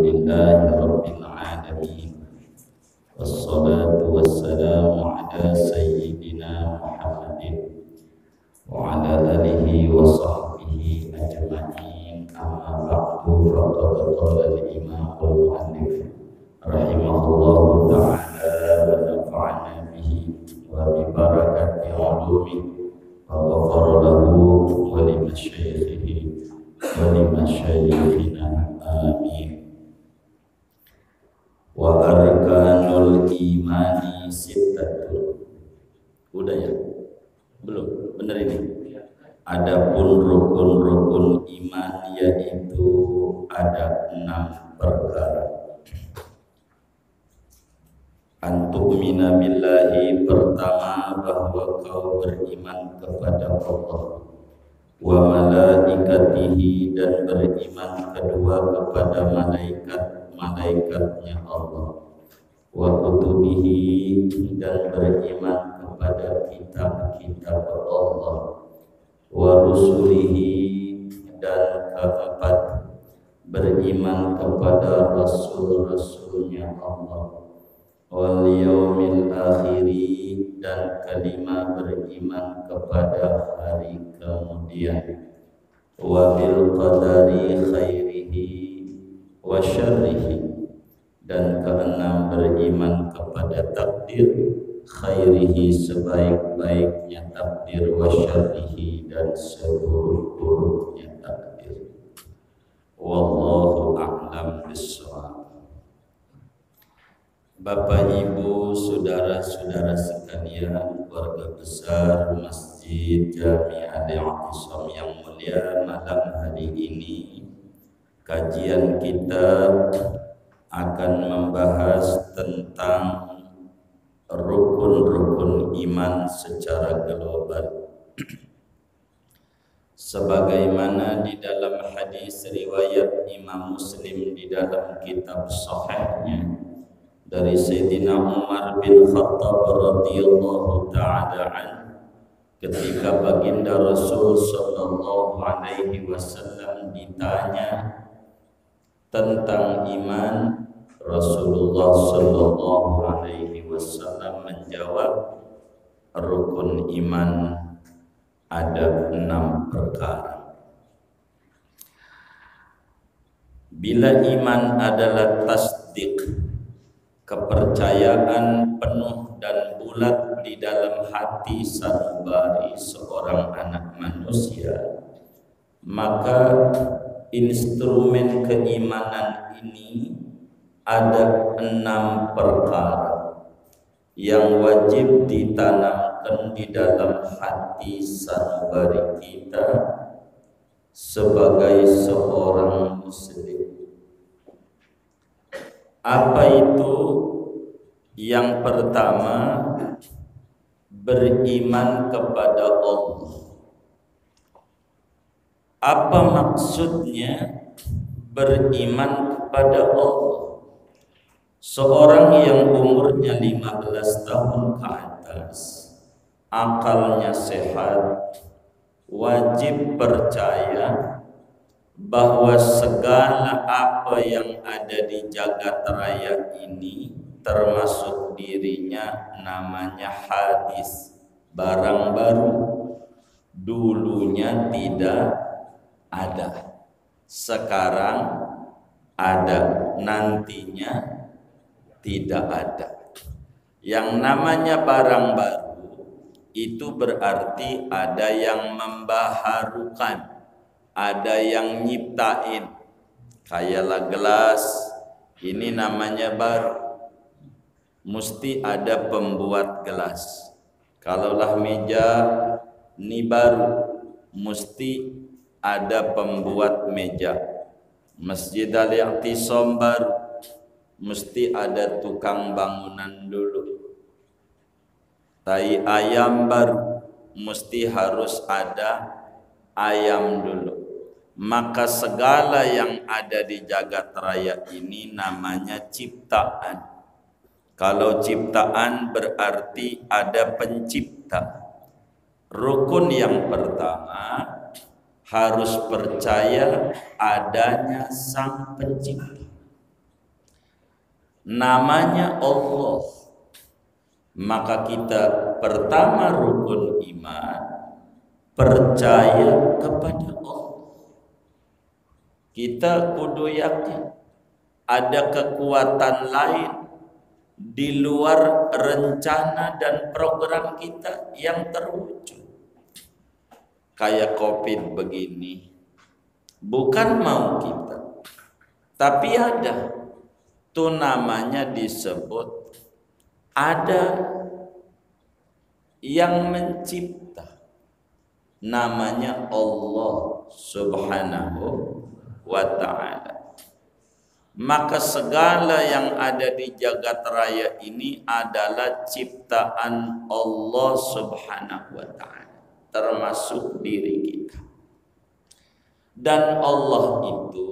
Alhamdulillahi Rabbil Alamin. Wassalatu wassalamu ala Sayyidina Muhammadin wa ala alihi wa sahbihi ajma'in. Amma ba'du, faqad qala al-imam al-mu'allif rahimahullahu ta'ala wa nafa'ana bihi wa bi barakati ulumihi wa ghafara lahu wa li masyaikhihi wa li masyayikhina. Amin. Wa arkanul imani sittatun. Udah ya? Belum? Benar ini? Adapun rukun-rukun iman yaitu ada 6 perkara. Antu'mina billahi, pertama bahwa kau beriman kepada Allah, wa malaikatihi, dan beriman kedua kepada malaikat-malaikatnya Allah, wa kutubihi, dan beriman kepada kitab-kitab Allah, wa rusulihi, dan keempat beriman kepada rasul-rasulnya Allah, wal yaumil akhiri, dan kelima beriman kepada hari kemudian, wa bil qadari khairihi wa syarrihi, dan keenam beriman kepada takdir khairihi, sebaik-baiknya takdir, wa syarrihi, dan seburuk-buruknya takdir. Wallahu a'lam bishawab. Bapak, Ibu, saudara-saudara sekalian, keluarga besar Masjid Jami' Al-I'tisam yang mulia, malam hari ini kajian kita akan membahas tentang rukun-rukun iman secara global. Sebagaimana di dalam hadis riwayat Imam Muslim di dalam kitab Sahihnya dari Sayyidina Umar bin Khattab radhiyallahu ta'ala an, ketika baginda Rasul sallallahu alaihi wasallam ditanya tentang iman, Rasulullah sallallahu alaihi wasallam menjawab, rukun iman ada 6 perkara. Bila iman adalah tasdik, kepercayaan penuh dan bulat di dalam hati sanubari seorang anak manusia, maka instrumen keimanan ini ada 6 perkara yang wajib ditanamkan di dalam hati sanubari kita sebagai seorang muslim. Apa itu? Yang pertama, beriman kepada Allah. Apa maksudnya beriman kepada Allah? Seorang yang umurnya 15 tahun ke atas, akalnya sehat, wajib percaya bahwa segala apa yang ada di jagat raya ini, termasuk dirinya, namanya hadis, barang baru, dulunya tidak ada, sekarang ada, nantinya tidak ada. Yang namanya barang baru itu berarti ada yang membaharukan, ada yang nyiptain. Kayalah gelas, ini namanya baru, mesti ada pembuat gelas. Kalaulah meja, ini baru, mesti ada pembuat meja. Masjid Al-I'tisam baru, mesti ada tukang bangunan dulu. Tai ayam baru, mesti harus ada ayam dulu. Maka segala yang ada di jagat raya ini namanya ciptaan. Kalau ciptaan berarti ada pencipta. Rukun yang pertama, harus percaya adanya sang pencipta. namanya Allah, maka kita pertama rukun iman percaya kepada Allah. Kita kudu yakin ada kekuatan lain di luar rencana dan program kita yang terwujud. Kayak COVID begini, bukan mau kita, tapi ada. Itu namanya disebut ada yang mencipta, namanya Allah Subhanahu wa ta'ala. Maka segala yang ada di jagat raya ini adalah ciptaan Allah Subhanahu wa ta'ala, termasuk diri kita. Dan Allah itu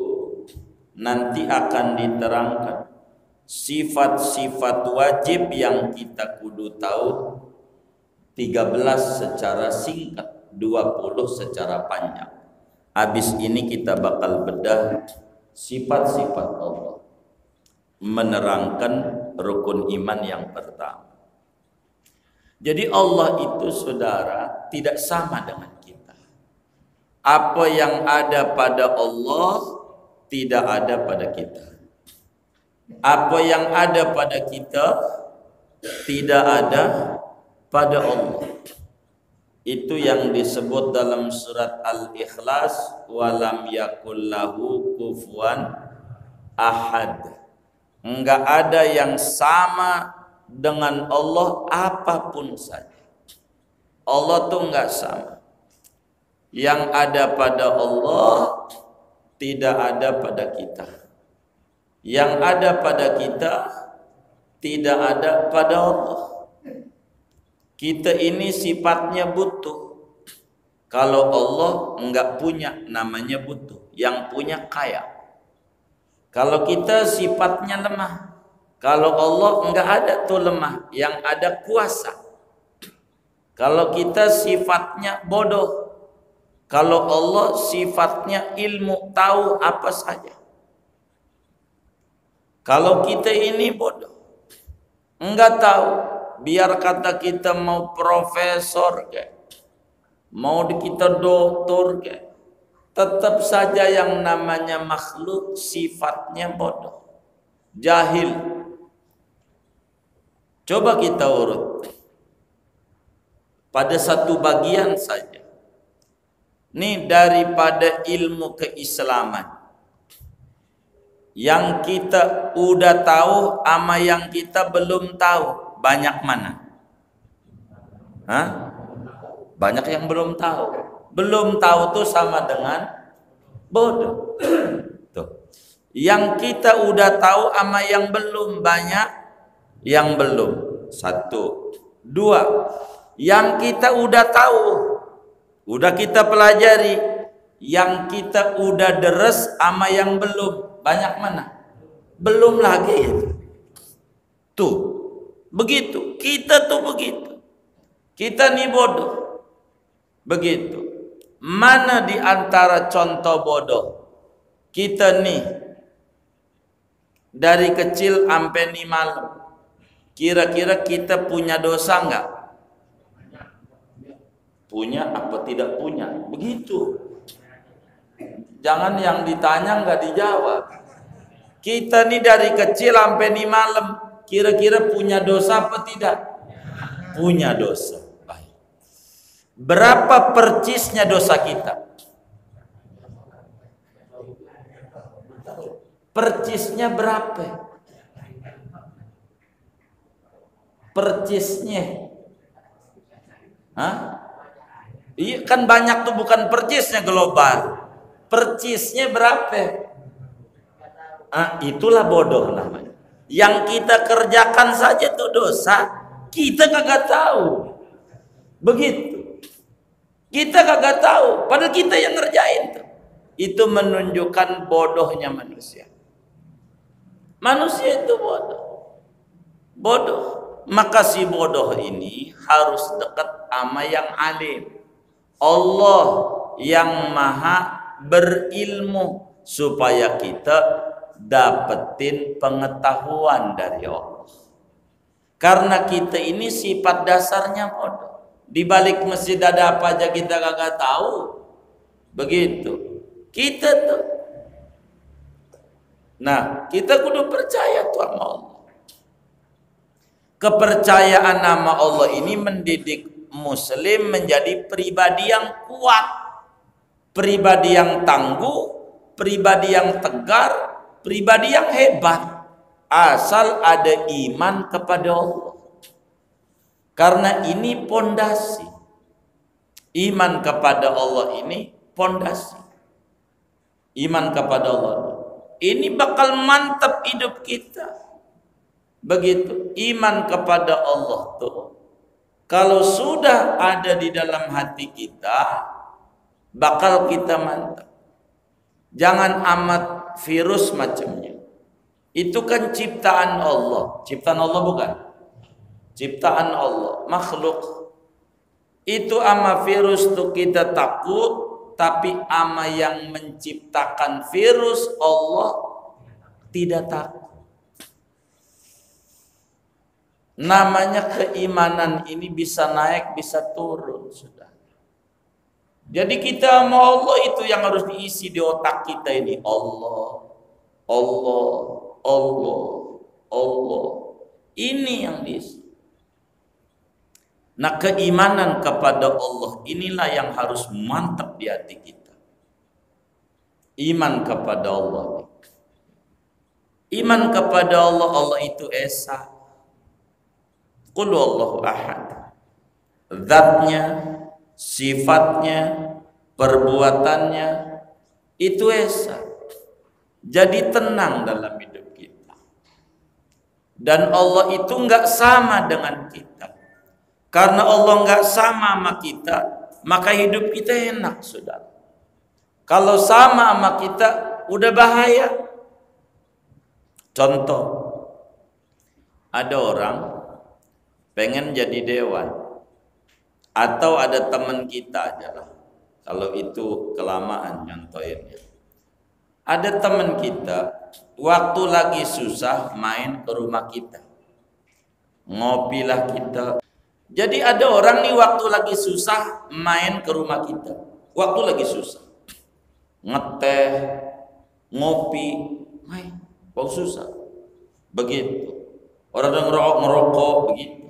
nanti akan diterangkan sifat-sifat wajib yang kita kudu tahu, 13 secara singkat, 20 secara panjang. Habis ini kita bakal bedah sifat-sifat Allah, menerangkan rukun iman yang pertama. Jadi Allah itu, saudara, tidak sama dengan kita. Apa yang ada pada Allah tidak ada pada kita. Apa yang ada pada kita tidak ada pada Allah. Itu yang disebut dalam surat Al-Ikhlas, walam yakul lahu kufuwan ahad. Enggak ada yang sama dengan Allah apapun saja. Allah tuh enggak sama. Yang ada pada Allah tidak ada pada kita. Yang ada pada kita tidak ada pada Allah. Kita ini sifatnya butuh. Kalau Allah enggak punya, namanya butuh. Yang punya kaya. Kalau kita sifatnya lemah. Kalau Allah enggak ada tuh lemah. Yang ada kuasa. Kalau kita sifatnya bodoh. Kalau Allah sifatnya ilmu, tahu apa saja. Kalau kita ini bodoh, enggak tahu, biar kata kita mau profesor kayak, mau kita doktor kayak, tetap saja yang namanya makhluk sifatnya bodoh, jahil. Coba kita urut pada satu bagian saja. Ini daripada ilmu keislaman. Yang kita udah tahu sama yang kita belum tahu, banyak mana? Hah? Banyak yang belum tahu. Belum tahu tuh sama dengan bodoh. Tuh. Yang kita udah tahu sama yang belum, banyak yang belum. 1, 2. Yang kita udah tahu, udah kita pelajari, yang kita udah deres sama yang belum, banyak mana? Belum lagi. Tuh, begitu. Kita tuh begitu. Kita nih bodoh. Begitu. Mana di antara contoh bodoh? Kita nih dari kecil sampai nih malam, kira-kira kita punya dosa enggak? Punya apa tidak punya? Begitu. Jangan yang ditanya enggak dijawab. Kita nih dari kecil sampai nih malam, kira-kira punya dosa apa tidak? Punya dosa. Baik. Berapa percisnya dosa kita? Percisnya berapa? Percisnya? Hah? Iya kan banyak tuh, bukan percisnya global. Percisnya berapa? Itulah bodoh namanya. Yang kita kerjakan saja tuh dosa, kita kagak tahu. Begitu. Kita kagak tahu, padahal kita yang ngerjain tuh. Itu menunjukkan bodohnya manusia. Manusia itu bodoh. Bodoh. Maka si bodoh ini harus dekat sama yang alim. Allah yang maha berilmu, supaya kita dapetin pengetahuan dari Allah. Karena kita ini sifat dasarnya bodoh. Di balik masjid ada apa aja kita kagak tahu. Begitu. Kita tuh. Nah, kita kudu percaya tuh sama Allah. Kepercayaan nama Allah ini mendidik muslim menjadi pribadi yang kuat, pribadi yang tangguh, pribadi yang tegar, pribadi yang hebat, asal ada iman kepada Allah. Karena ini pondasi. Iman kepada Allah ini pondasi. Iman kepada Allah ini bakal mantap hidup kita. Begitu iman kepada Allah tuh, kalau sudah ada di dalam hati kita, bakal kita mantap. Jangan amat virus macamnya. Itu kan ciptaan Allah. Ciptaan Allah bukan? Ciptaan Allah, makhluk. Itu ama virus tuh kita takut, tapi ama yang menciptakan virus Allah tidak takut. Namanya keimanan ini bisa naik, bisa turun, sudah. Jadi kita mau Allah itu yang harus diisi di otak kita ini. Allah, Allah, Allah, Allah. Ini yang diisi. Nah, keimanan kepada Allah inilah yang harus mantap di hati kita. Iman kepada Allah. Iman kepada Allah, Allah itu Esa. Qul Allahu ahad. Zatnya, sifatnya, perbuatannya itu Esa. Jadi tenang dalam hidup kita. Dan Allah itu enggak sama dengan kita. Karena Allah enggak sama sama kita, maka hidup kita enak, saudara. Kalau sama sama kita, udah bahaya. Contoh, ada orang pengen jadi dewan, atau ada teman kita aja lah. Kalau itu kelamaan nyontoinnya. Ada teman kita, waktu lagi susah main ke rumah kita, ngopilah kita. Jadi ada orang nih waktu lagi susah main ke rumah kita, waktu lagi susah, ngeteh, ngopi, main, waktu susah, begitu. Orang yang ngerokok, begitu.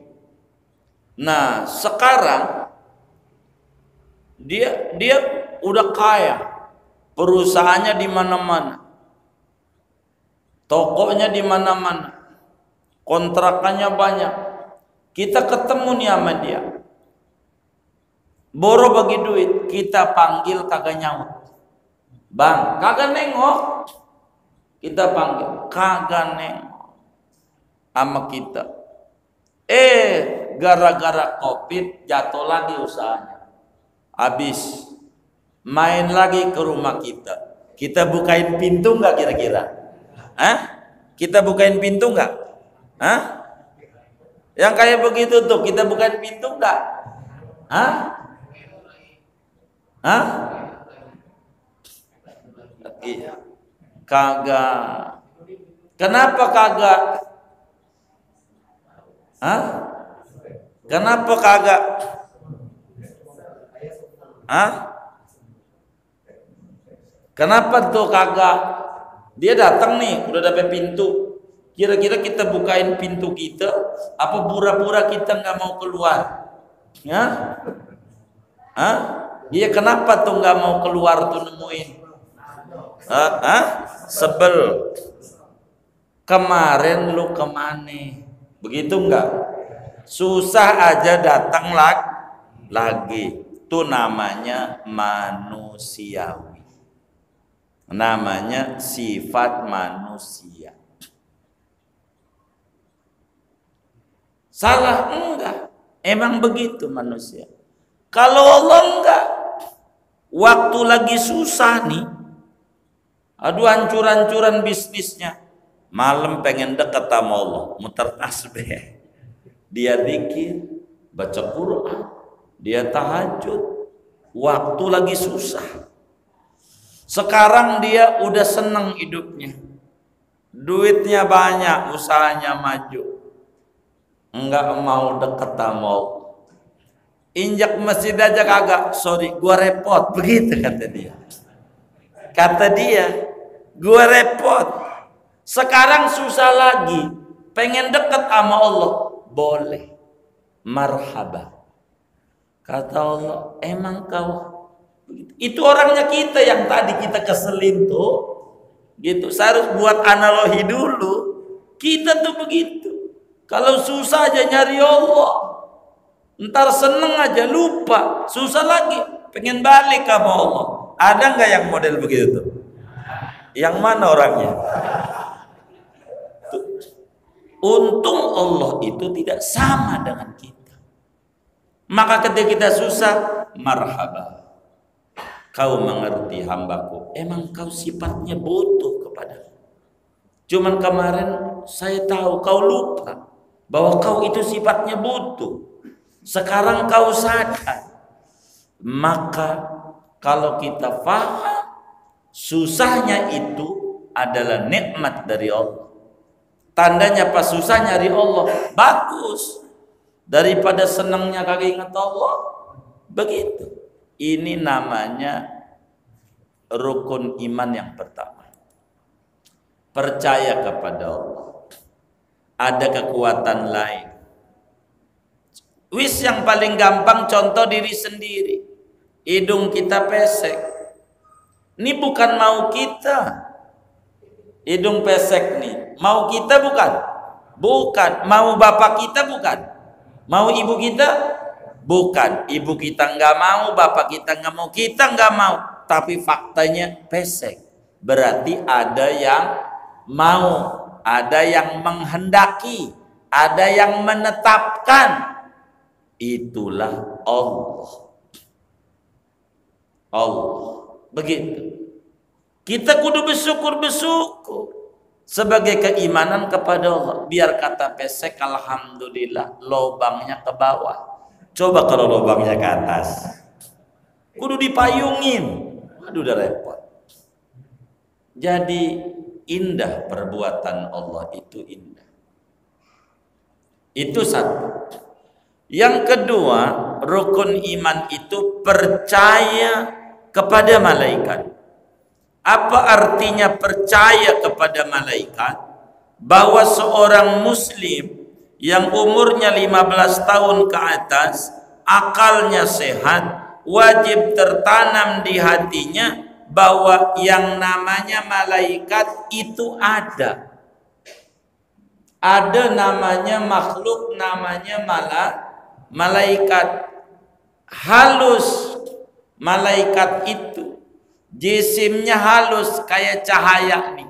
Nah sekarang dia udah kaya, perusahaannya di mana-mana, tokonya di mana-mana, kontrakannya banyak. Kita ketemu nih sama dia, boro bagi duit, kita panggil kagak nyaut. Bang, kagak nengok. Kita panggil, kagak nengok sama kita. Gara-gara COVID jatuh lagi usahanya. Habis main lagi ke rumah kita. Kita bukain pintu nggak kira-kira? Hah? Kita bukain pintu nggak? Hah? Yang kayak begitu tuh kita bukain pintu nggak? Hah? Hah? Iya. Kagak. Kenapa kagak? Hah? Kenapa kagak? Hah? Kenapa tuh kagak? Dia datang nih, udah dapet pintu. Kira-kira kita bukain pintu kita, apa pura-pura kita nggak mau keluar? Ya? Hah? Dia kenapa tuh nggak mau keluar tuh nemuin? Hah? Sebel. Kemarin lu kemana? Begitu enggak? Susah aja datang lagi. Itu namanya manusiawi. Namanya sifat manusia. Salah enggak? Emang begitu manusia. Kalau Allah enggak, waktu lagi susah nih, aduh hancur-hancuran bisnisnya, malam pengen dekat sama Allah, muter tasbih, dia zikir, baca Quran, dia tahajud, waktu lagi susah. Sekarang dia udah senang hidupnya, duitnya banyak, usahanya maju, enggak mau deket sama Allah. Injak masjid aja kagak, sorry gua repot, begitu kata dia. Kata dia, gua repot. Sekarang susah lagi, pengen deket sama Allah, boleh, marhaba. Kata Allah, emang kau begitu? Itu orangnya kita yang tadi kita keselin tuh, gitu. Saya harus buat analogi dulu. Kita tuh begitu. Kalau susah aja nyari Allah, ntar seneng aja lupa, susah lagi pengen balik ke Allah. Ada nggak yang model begitu tuh? Yang mana orangnya? Tuh. Untung Allah itu tidak sama dengan kita. Maka ketika kita susah, marhaba, kau mengerti hambaku, emang kau sifatnya butuh kepadaku. Cuman kemarin saya tahu kau lupa bahwa kau itu sifatnya butuh. Sekarang kau sadar. Maka kalau kita paham susahnya itu adalah nikmat dari Allah, tandanya pas susah nyari Allah bagus daripada senangnya kagak ingat Allah. Begitu. Ini namanya rukun iman yang pertama, percaya kepada Allah. Ada kekuatan lain. Wis yang paling gampang contoh diri sendiri. Hidung kita pesek. Ini bukan mau kita. Hidung pesek nih. Mau kita bukan? Bukan. Mau bapak kita bukan? Mau ibu kita? Bukan. Ibu kita nggak mau, bapak kita nggak mau, kita nggak mau. Tapi faktanya pesek. Berarti ada yang mau, ada yang menghendaki, ada yang menetapkan. Itulah Allah. Allah. Begitu. Kita kudu bersyukur sebagai keimanan kepada Allah. Biar kata pesek, alhamdulillah lubangnya ke bawah. Coba kalau lubangnya ke atas, kudu dipayungin. Aduh, udah repot. Jadi indah perbuatan Allah itu indah. Itu satu. Yang kedua, rukun iman itu percaya kepada malaikat. Apa artinya percaya kepada malaikat? Bahwa seorang muslim yang umurnya 15 tahun ke atas, akalnya sehat, wajib tertanam di hatinya bahwa yang namanya malaikat itu ada. Ada namanya makhluk, namanya malaikat. Halus malaikat itu, jisimnya halus kayak cahaya nih,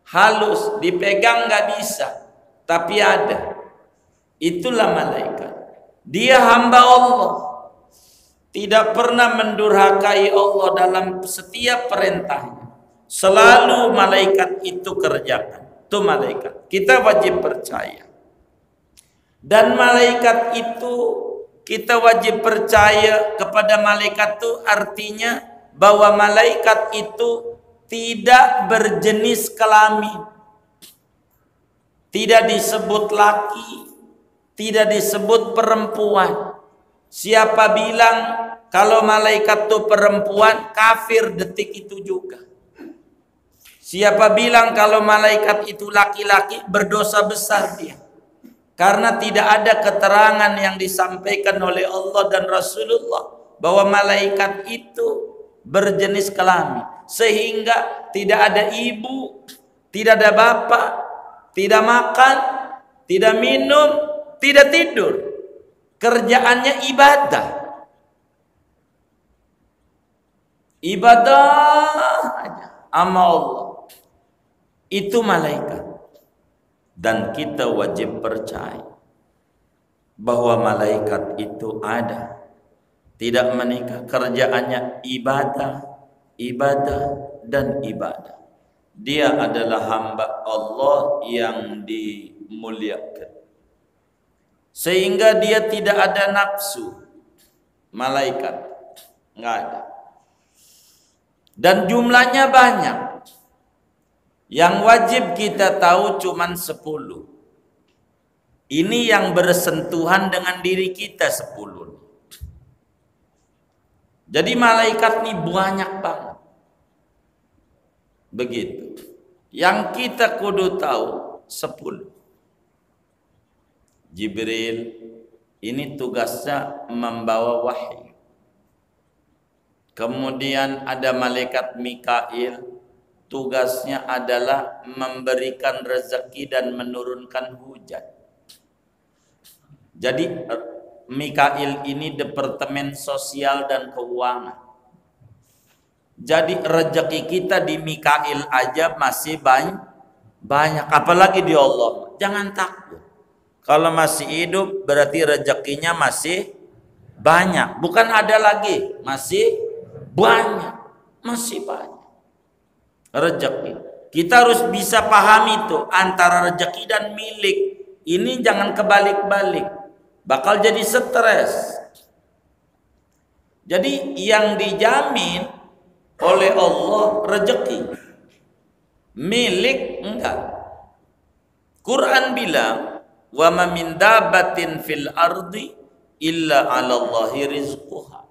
halus, dipegang nggak bisa, tapi ada. Itulah malaikat. Dia hamba Allah, tidak pernah mendurhakai Allah dalam setiap perintahnya. Selalu malaikat itu kerjakan. Itu malaikat. Kita wajib percaya. Dan malaikat itu kita wajib percaya kepada malaikat itu artinya bahwa malaikat itu tidak berjenis kelamin. Tidak disebut laki, tidak disebut perempuan. Siapa bilang kalau malaikat itu perempuan, kafir detik itu juga. Siapa bilang kalau malaikat itu laki-laki, berdosa besar dia. Karena tidak ada keterangan yang disampaikan oleh Allah dan Rasulullah bahwa malaikat itu berjenis kelamin. Sehingga tidak ada ibu, tidak ada bapak, tidak makan, tidak minum, tidak tidur. Kerjaannya ibadah. Ibadah aja sama Allah. Itu malaikat. Dan kita wajib percaya bahwa malaikat itu ada, tidak menikah, kerjaannya ibadah, ibadah, dan ibadah. Dia adalah hamba Allah yang dimuliakan, sehingga dia tidak ada nafsu. Malaikat nggak ada, dan jumlahnya banyak. Yang wajib kita tahu cuman 10. Ini yang bersentuhan dengan diri kita 10. Jadi malaikat ini banyak banget. Begitu. Yang kita kudu tahu 10. Jibril ini tugasnya membawa wahyu. Kemudian ada malaikat Mikail, tugasnya adalah memberikan rezeki dan menurunkan hujan. Jadi Mikail ini departemen sosial dan keuangan. Jadi rezeki kita di Mikail aja masih banyak, apalagi di Allah. Jangan takut. Kalau masih hidup berarti rezekinya masih banyak. Bukan ada lagi, masih banyak, masih banyak rezeki. Kita harus bisa pahami tuh antara rezeki dan milik. Ini jangan kebalik-balik, bakal jadi stres. Jadi yang dijamin oleh Allah rezeki, milik enggak. Quran bilang, wa ma min dabbatin fil ardi illa 'alallahi rizquha.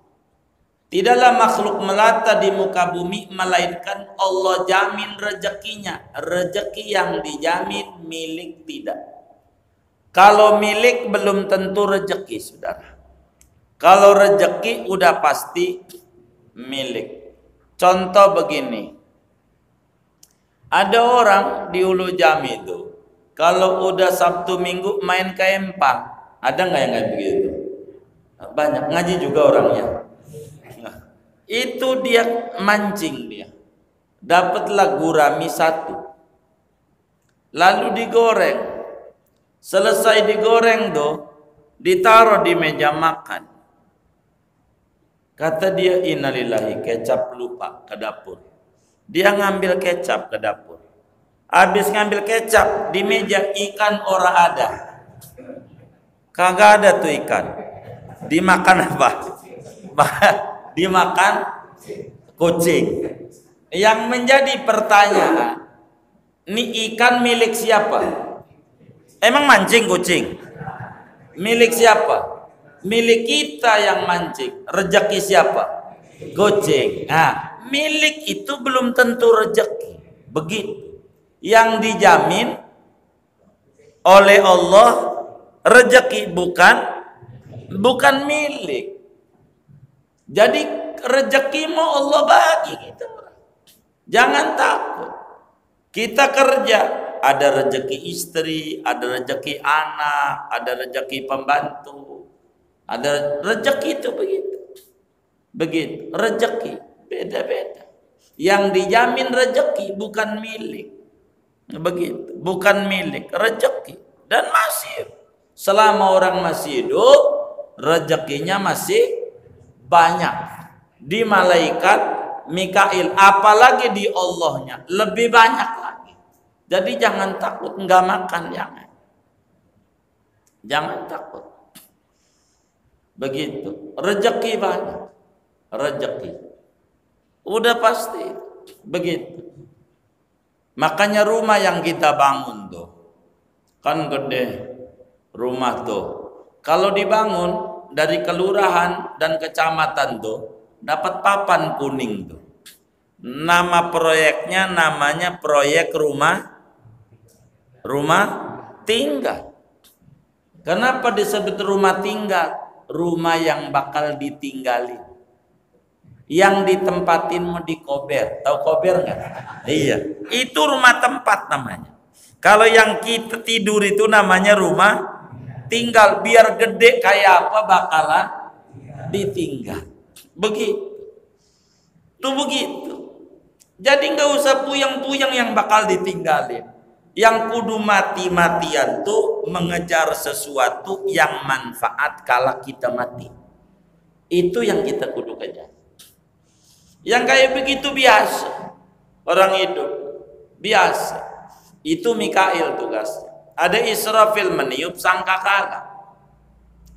Tidaklah makhluk melata di muka bumi melainkan Allah jamin rezekinya. Rezeki yang dijamin, milik tidak. Kalau milik belum tentu rezeki, saudara. Kalau rezeki udah pasti milik. Contoh begini. Ada orang di Ulu Jami itu, kalau udah Sabtu Minggu main ke Empang. Ada nggak yang kayak begitu? Banyak. Ngaji juga orangnya. Itu dia mancing dia. Dapatlah gurami 1. Lalu digoreng. Selesai digoreng tuh, ditaruh di meja makan. Kata dia, innalillahi, kecap lupa ke dapur. Dia ngambil kecap ke dapur. Habis ngambil kecap di meja, ikan ora ada. Kagak ada tuh ikan. Dimakan apa? Dimakan kucing. Yang menjadi pertanyaan, ini ikan milik siapa? Emang mancing kucing? Milik siapa? Milik kita yang mancing. Rezeki siapa? Kucing. Nah, milik itu belum tentu rezeki. Begitu. Yang dijamin oleh Allah rezeki, bukan milik. Jadi rezekimu Allah bagi kita. Jangan takut. Kita kerja, ada rezeki istri, ada rezeki anak, ada rezeki pembantu, ada rezeki itu begitu. Begitu, rezeki beda-beda. Yang dijamin rezeki bukan milik. Begitu, bukan milik, rezeki. Dan masih selama orang masih hidup, rezekinya masih banyak. Di malaikat Mikail, apalagi di Allahnya lebih banyak lagi. Jadi jangan takut enggak makan, jangan takut. Begitu, rezeki banyak, rezeki udah pasti begitu. Makanya rumah yang kita bangun tuh kan gede rumah tuh. Kalau dibangun dari kelurahan dan kecamatan tuh dapat papan kuning tuh. Nama proyeknya namanya proyek rumah tinggal. Kenapa disebut rumah tinggal? Rumah yang bakal ditinggalin. Yang ditempatin mau dikober. Tahu kober nggak? Iya. Itu rumah tempat namanya. Kalau yang kita tidur itu namanya rumah tinggal. Biar gede kayak apa bakalan ditinggal. Begitu. Tuh begitu. Jadi nggak usah puyeng-puyeng yang bakal ditinggalin. Yang kudu mati-matian tuh mengejar sesuatu yang manfaat kala kita mati. Itu yang kita kudu kejar. Yang kayak begitu biasa. Orang hidup biasa. Itu Mikail tugasnya. Ada Israfil meniup sangkakala.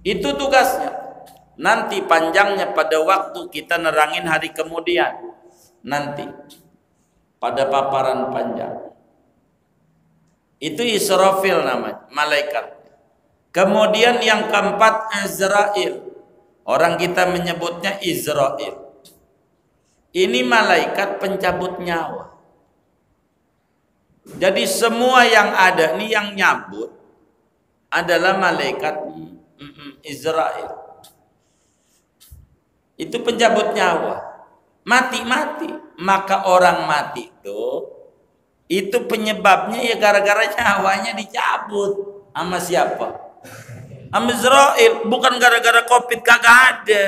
Itu tugasnya. Nanti panjangnya pada waktu kita nerangin hari kemudian. Nanti pada paparan panjang. Itu Israfil namanya, malaikat. Kemudian yang keempat Azrail. Orang kita menyebutnya Israel. Ini malaikat pencabut nyawa. Jadi semua yang ada ini yang nyabut adalah malaikat Israel. Itu pencabut nyawa. Mati-mati. Maka orang mati itu penyebabnya ya gara-gara nyawanya dicabut. Sama siapa? Sama Israel. Bukan gara-gara COVID, kagak ada.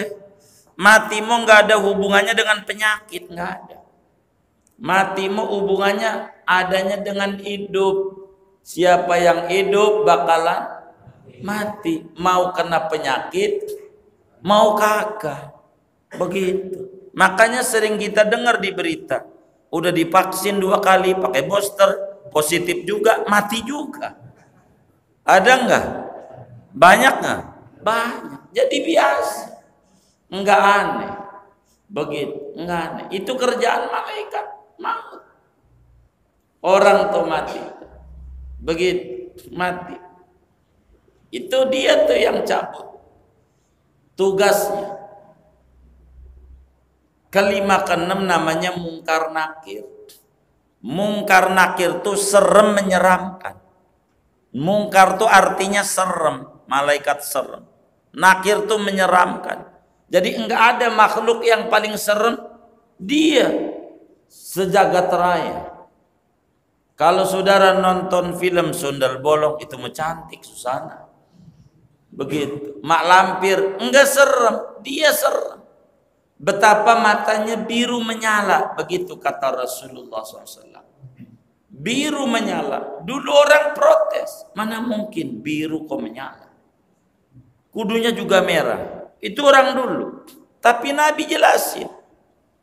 Matimu nggak ada hubungannya dengan penyakit, nggak ada. Matimu hubungannya adanya dengan hidup. Siapa yang hidup bakalan mati. Mau kena penyakit, mau kagak. Begitu. Makanya sering kita dengar di berita, udah divaksin 2 kali, pakai booster, positif juga, mati juga. Ada nggak? Banyak nggak? Banyak. Jadi biasa. Enggak aneh. Begitu, enggak aneh. Itu kerjaan malaikat maut. Orang tuh mati. Begitu, mati. Itu dia tuh yang cabut. Tugasnya. Kelima keenam namanya mungkar nakir. Mungkar nakir tuh serem menyeramkan. Mungkar tuh artinya serem, malaikat serem. Nakir tuh menyeramkan. Jadi enggak ada makhluk yang paling serem dia sejagat raya. Kalau saudara nonton film Sundal Bolong itu mau cantik Susana. Begitu. Mak Lampir enggak serem, dia serem. Betapa matanya biru menyala, begitu kata Rasulullah SAW. Biru menyala. Dulu orang protes, mana mungkin biru kok menyala? Kudunya juga merah. Itu orang dulu. Tapi Nabi jelasin.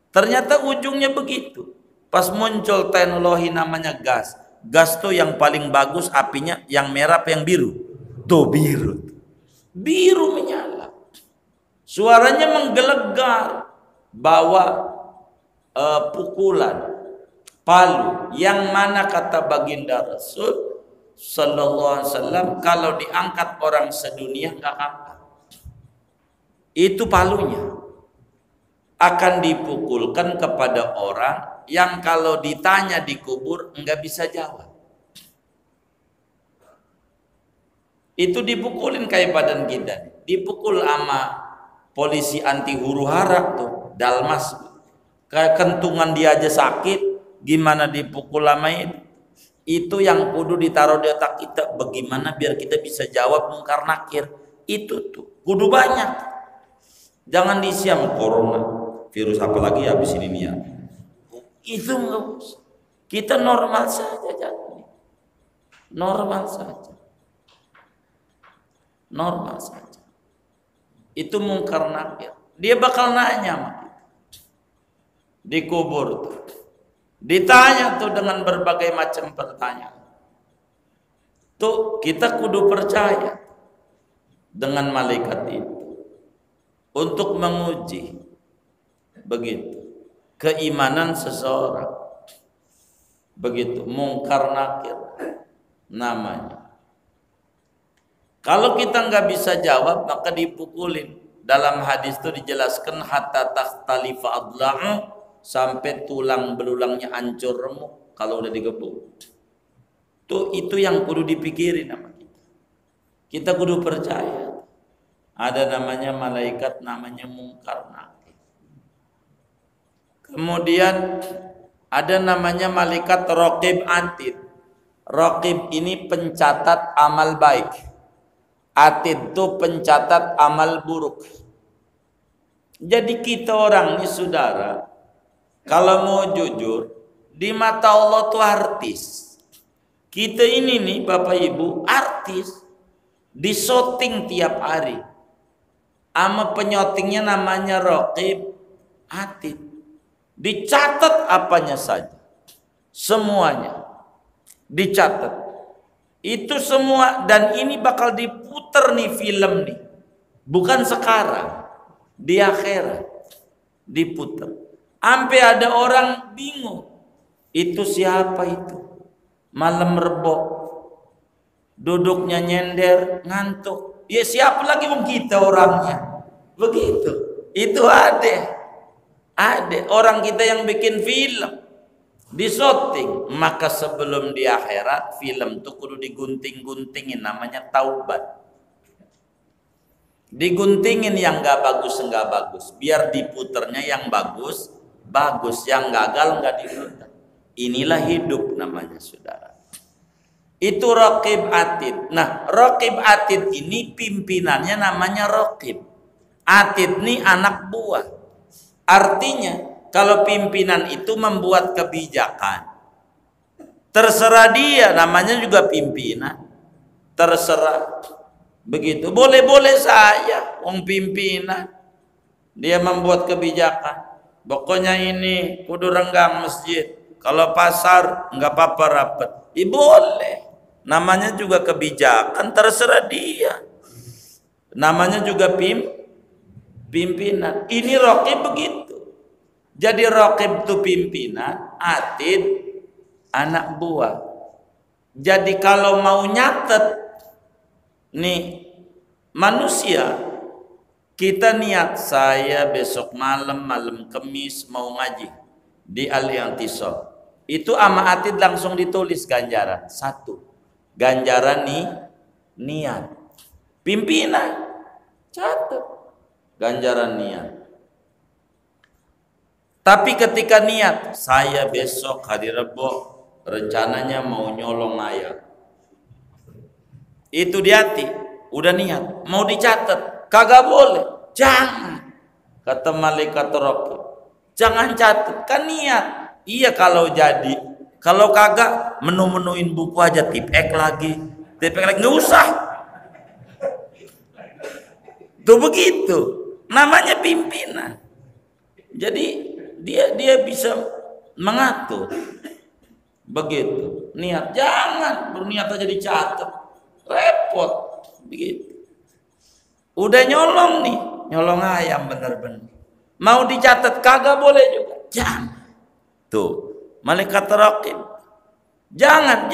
Ternyata ujungnya begitu. Pas muncul teknologi namanya gas. Gas tuh yang paling bagus apinya yang merah apa yang biru? Tuh biru. Biru menyala. Suaranya menggelegar. Bawa pukulan. Palu. Yang mana kata baginda Rasul Sallallahu Alaihi Wasallam, kalau diangkat orang sedunia nggak angkat. Itu palunya akan dipukulkan kepada orang yang kalau ditanya di kubur enggak bisa jawab. Itu dipukulin kayak badan kita, dipukul sama polisi anti huru hara tuh, Dalmas. Kayak kentungan dia aja sakit, gimana dipukul lama itu? Itu yang kudu ditaruh di otak kita, bagaimana biar kita bisa jawab mungkar nakir. Itu tuh kudu banyak. Jangan disiam corona, virus apa lagi habis ini nih ya. Itu enggak usah. Kita normal saja jadi. Normal saja. Normal saja. Itu mungkar nakir. Dia bakal nanya sama kita. Di kubur tuh. Ditanya tuh dengan berbagai macam pertanyaan. Tuh kita kudu percaya dengan malaikat itu. Untuk menguji begitu keimanan seseorang, begitu mungkar nakir namanya. Kalau kita nggak bisa jawab maka dipukulin. Dalam hadis itu dijelaskan hatta takhtalifa adla'u, sampai tulang belulangnya hancur remuk kalau udah digebuk. Tuh itu yang kudu dipikirin sama kita. Kita kudu percaya. Ada namanya malaikat namanya mungkar nakir. Kemudian ada namanya malaikat raqib atid. Raqib ini pencatat amal baik. Atid itu pencatat amal buruk. Jadi kita orang ini saudara, kalau mau jujur, di mata Allah tuh artis. Kita ini nih Bapak Ibu artis. Disyuting tiap hari. Ama penyotingnya namanya raqib atid. Dicatat apanya saja. Semuanya dicatat. Itu semua, dan ini bakal diputer nih film nih. Bukan sekarang, di akhirat diputer. Sampai ada orang bingung. Itu siapa itu? Malam Rebo duduknya nyender, ngantuk. Ya siapa lagi wong kita orangnya. Begitu. Itu ada orang kita yang bikin film, disoting, maka sebelum di akhirat film tuh kudu digunting-guntingin, namanya taubat. Diguntingin yang nggak bagus, biar diputernya yang bagus, yang gagal nggak diputer. Inilah hidup namanya, saudara. Itu raqib atid. Nah, raqib atid ini pimpinannya namanya raqib. Atid ini anak buah. Artinya kalau pimpinan itu membuat kebijakan, terserah dia, namanya juga pimpinan. Terserah. Begitu. Boleh-boleh saja wong pimpinan. Dia membuat kebijakan. Pokoknya ini kudu renggang masjid. Kalau pasar enggak apa-apa rapat. Boleh. Namanya juga kebijakan, terserah dia. Namanya juga pimpinan. Ini raqib begitu. Jadi raqib itu pimpinan, atid anak buah. Jadi kalau mau nyatet nih manusia, kita niat saya besok malam Kemis mau ngaji di Al-I'tisam. Itu ama atid langsung ditulis ganjaran. 1. Ganjaran nih niat. Pimpinan catat ganjaran niat. Tapi ketika niat, saya besok hari Rebo rencananya mau nyolong ayam. Itu di hati, udah niat, mau dicatat, kagak boleh. Jangan. Kata malaikat raqib. Jangan catat, kan niat. Iya kalau jadi, kalau kagak menu-menuin buku aja, tipek lagi, nggak usah. Tuh begitu, namanya pimpinan. Jadi dia bisa mengatur. Begitu. Niat, jangan berniat aja dicatat. Repot. Begitu. Udah nyolong nih, nyolong ayam bener-bener. Mau dicatat kagak boleh juga. Jangan. Tuh, malaikat raqib. Jangan.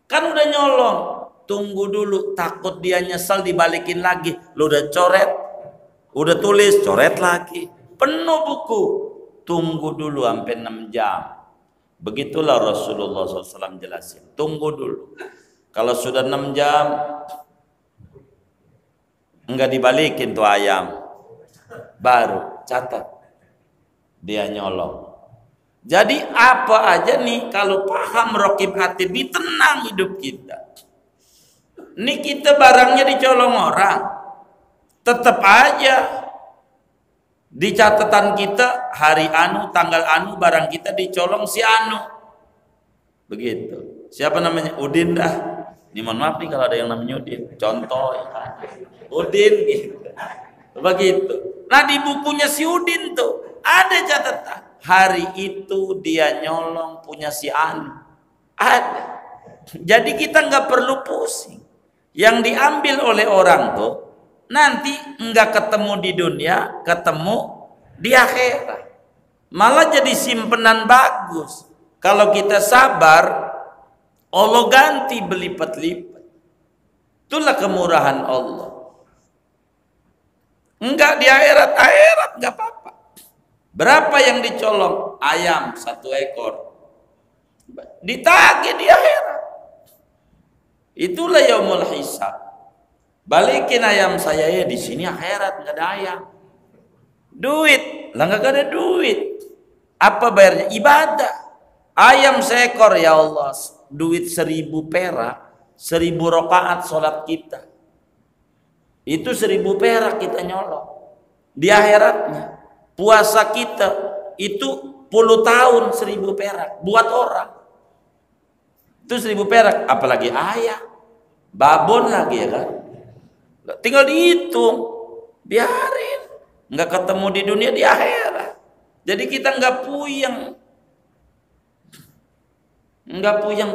Kan udah nyolong. Tunggu dulu, takut dia nyesel dibalikin lagi. Lu udah coret, udah tulis, coret lagi. Penuh buku. Tunggu dulu sampai 6 jam. Begitulah Rasulullah SAW jelasin. Tunggu dulu. Kalau sudah 6 jam, enggak dibalikin tuh ayam. Baru catat. Dia nyolong. Jadi apa aja nih, kalau paham raqib atid, ini tenang hidup kita. Ini kita barangnya dicolong orang, tetap aja di catatan kita hari anu, tanggal anu, barang kita dicolong si anu. Begitu. Siapa namanya? Udin dah. Ini mohon maaf nih kalau ada yang namanya Udin. Contoh ya. Udin gitu. Begitu. Nah di bukunya si Udin tuh ada catatan. Hari itu dia nyolong punya si anu. Ada. Jadi kita nggak perlu pusing. Yang diambil oleh orang tuh nanti enggak ketemu di dunia, ketemu di akhirat. Malah jadi simpenan bagus. Kalau kita sabar, Allah ganti berlipat-lipat. Itulah kemurahan Allah. Enggak di akhirat enggak apa-apa. Berapa yang dicolong? Ayam 1 ekor. Ditagih di akhirat. Itulah yaumul hisab. Balikin ayam saya ya, di sini akhirat nggak ada ayam. Duit, lah nggak ada duit. Apa bayarnya? Ibadah. Ayam seekor ya Allah, duit 1000 perak, 1000 rakaat sholat kita. Itu 1000 perak kita nyolong. Di akhiratnya, puasa kita itu puluh tahun 1000 perak buat orang. Itu 1000 perak, apalagi ayam, babon lagi ya kan. Tinggal dihitung, biarin, nggak ketemu di dunia, di akhirat. Jadi kita nggak puyeng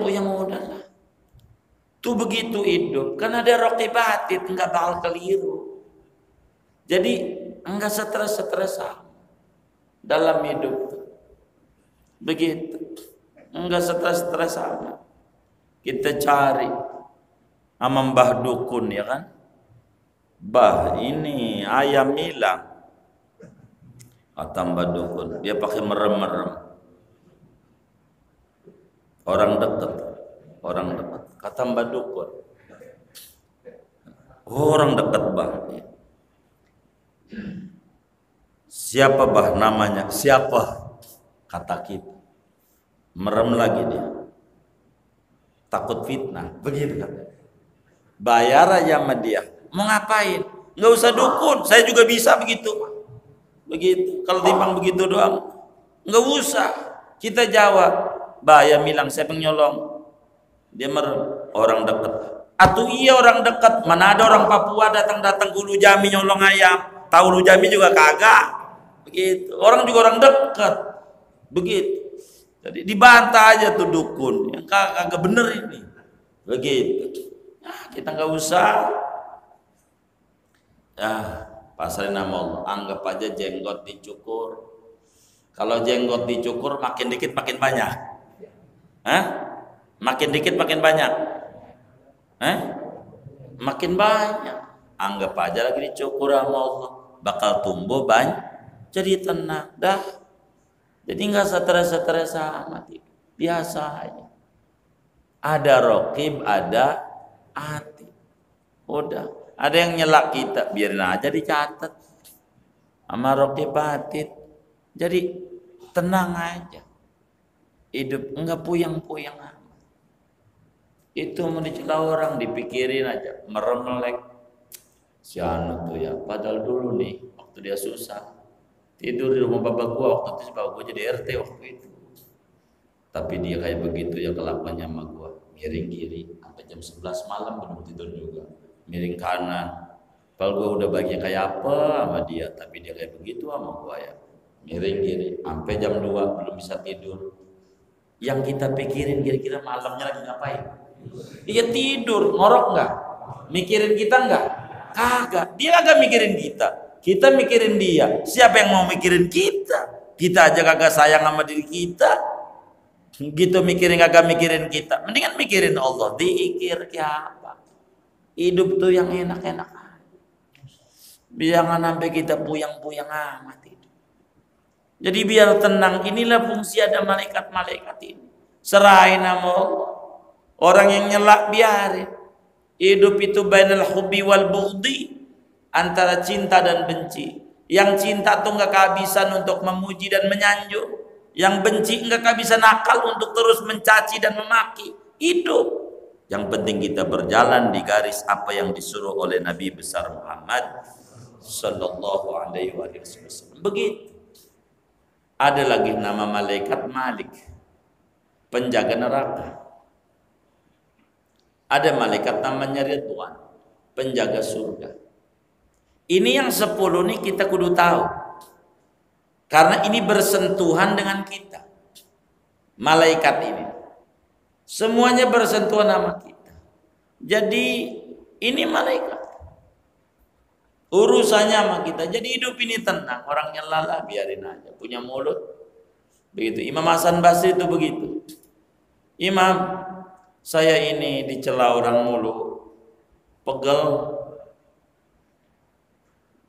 udahlah. Tuh begitu hidup, kan ada raqib atid, nggak bakal keliru. Jadi nggak stres dalam hidup. Begitu, nggak stres sama. Kita cari sama Mbah Dukun, ya kan? Bah, ini ayam hilang. Kata Mbah Dukun, dia pakai merem-merem. Orang dekat. Kata Mbah Dukun, orang dekat Bah. Siapa Bah namanya? Siapa? Kata kita. Merem lagi dia. Takut fitnah. Begitu kan? Bayar aja sama dia. Mau ngapain? Nggak usah dukun. Saya juga bisa begitu. Begitu. Kalau timbang begitu doang, nggak usah. Kita jawab. Bahaya bilang saya penyolong. Dia merem. Orang dekat. Atau iya orang dekat. Mana ada orang Papua datang-datang ke Ulu Jami nyolong ayam. Tahu Ulu Jami juga kagak. Begitu. Orang juga orang dekat. Begitu. Jadi dibantah aja tuh dukun. Yang kagak bener ini. Begitu. Nah, kita nggak usah. Pasarin nama Allah. Anggap aja jenggot dicukur. Kalau jenggot dicukur makin dikit makin banyak. Makin dikit makin banyak. Makin banyak. Anggap aja lagi dicukur sama Allah. Bakal tumbuh banyak. Jadi tenang. Dah. Jadi nggak stres amat. Biasa aja. Ada raqib, ada hati. Udah. Ada yang nyelak kita, biarin aja dicatat sama raqib atid. Jadi tenang aja. Hidup enggak puyang-puyang amat. Itu mau dicela orang dipikirin aja, merem-melek. Si anu tuh ya, padahal dulu nih waktu dia susah tidur di rumah bapak gua, waktu itu bapak gua jadi RT waktu itu. Tapi dia kayak begitu ya kelakuannya sama gua. Miring kiri sampai jam 11 malam belum tidur juga. Miring kanan. Padahal gua udah bagian kayak apa sama dia, tapi dia kayak begitu sama gua ya. Miring kiri sampai jam 2 belum bisa tidur. Yang kita pikirin kira-kira malamnya lagi ngapain? Dia tidur, ngorok nggak? Mikirin kita nggak? Kagak. Dia kagak mikirin kita. Kita mikirin dia. Siapa yang mau mikirin kita? Kita aja kagak sayang sama diri kita. Gitu mikirin kagak mikirin kita. Mendingan mikirin Allah. Dikir apa? Hidup tuh yang enak-enak. Jangan sampai kita puyang-puyang amat itu. Jadi biar tenang. Inilah fungsi ada malaikat-malaikat ini. Serahin sama Allah. Orang yang nyelak biarin. Hidup itu bainal hubbi wal bughdi. Antara cinta dan benci. Yang cinta tuh nggak kehabisan untuk memuji dan menyanjung. Yang benci nggak kehabisan akal untuk terus mencaci dan memaki. Hidup. Yang penting kita berjalan di garis apa yang disuruh oleh Nabi besar Muhammad Sallallahu Alaihi Wasallam. Begitu. Ada lagi nama malaikat Malik, penjaga neraka. Ada malaikat namanya Ridwan, penjaga surga. Ini yang 10 nih kita kudu tahu. Karena ini bersentuhan dengan kita. Malaikat ini. Semuanya bersentuhan sama kita. Jadi ini malaikat. Urusannya sama kita. Jadi hidup ini tenang. Orangnya lala biarin aja. Punya mulut. Begitu. Imam Hasan Basri itu begitu. Imam, saya ini dicela orang mulu. Pegel.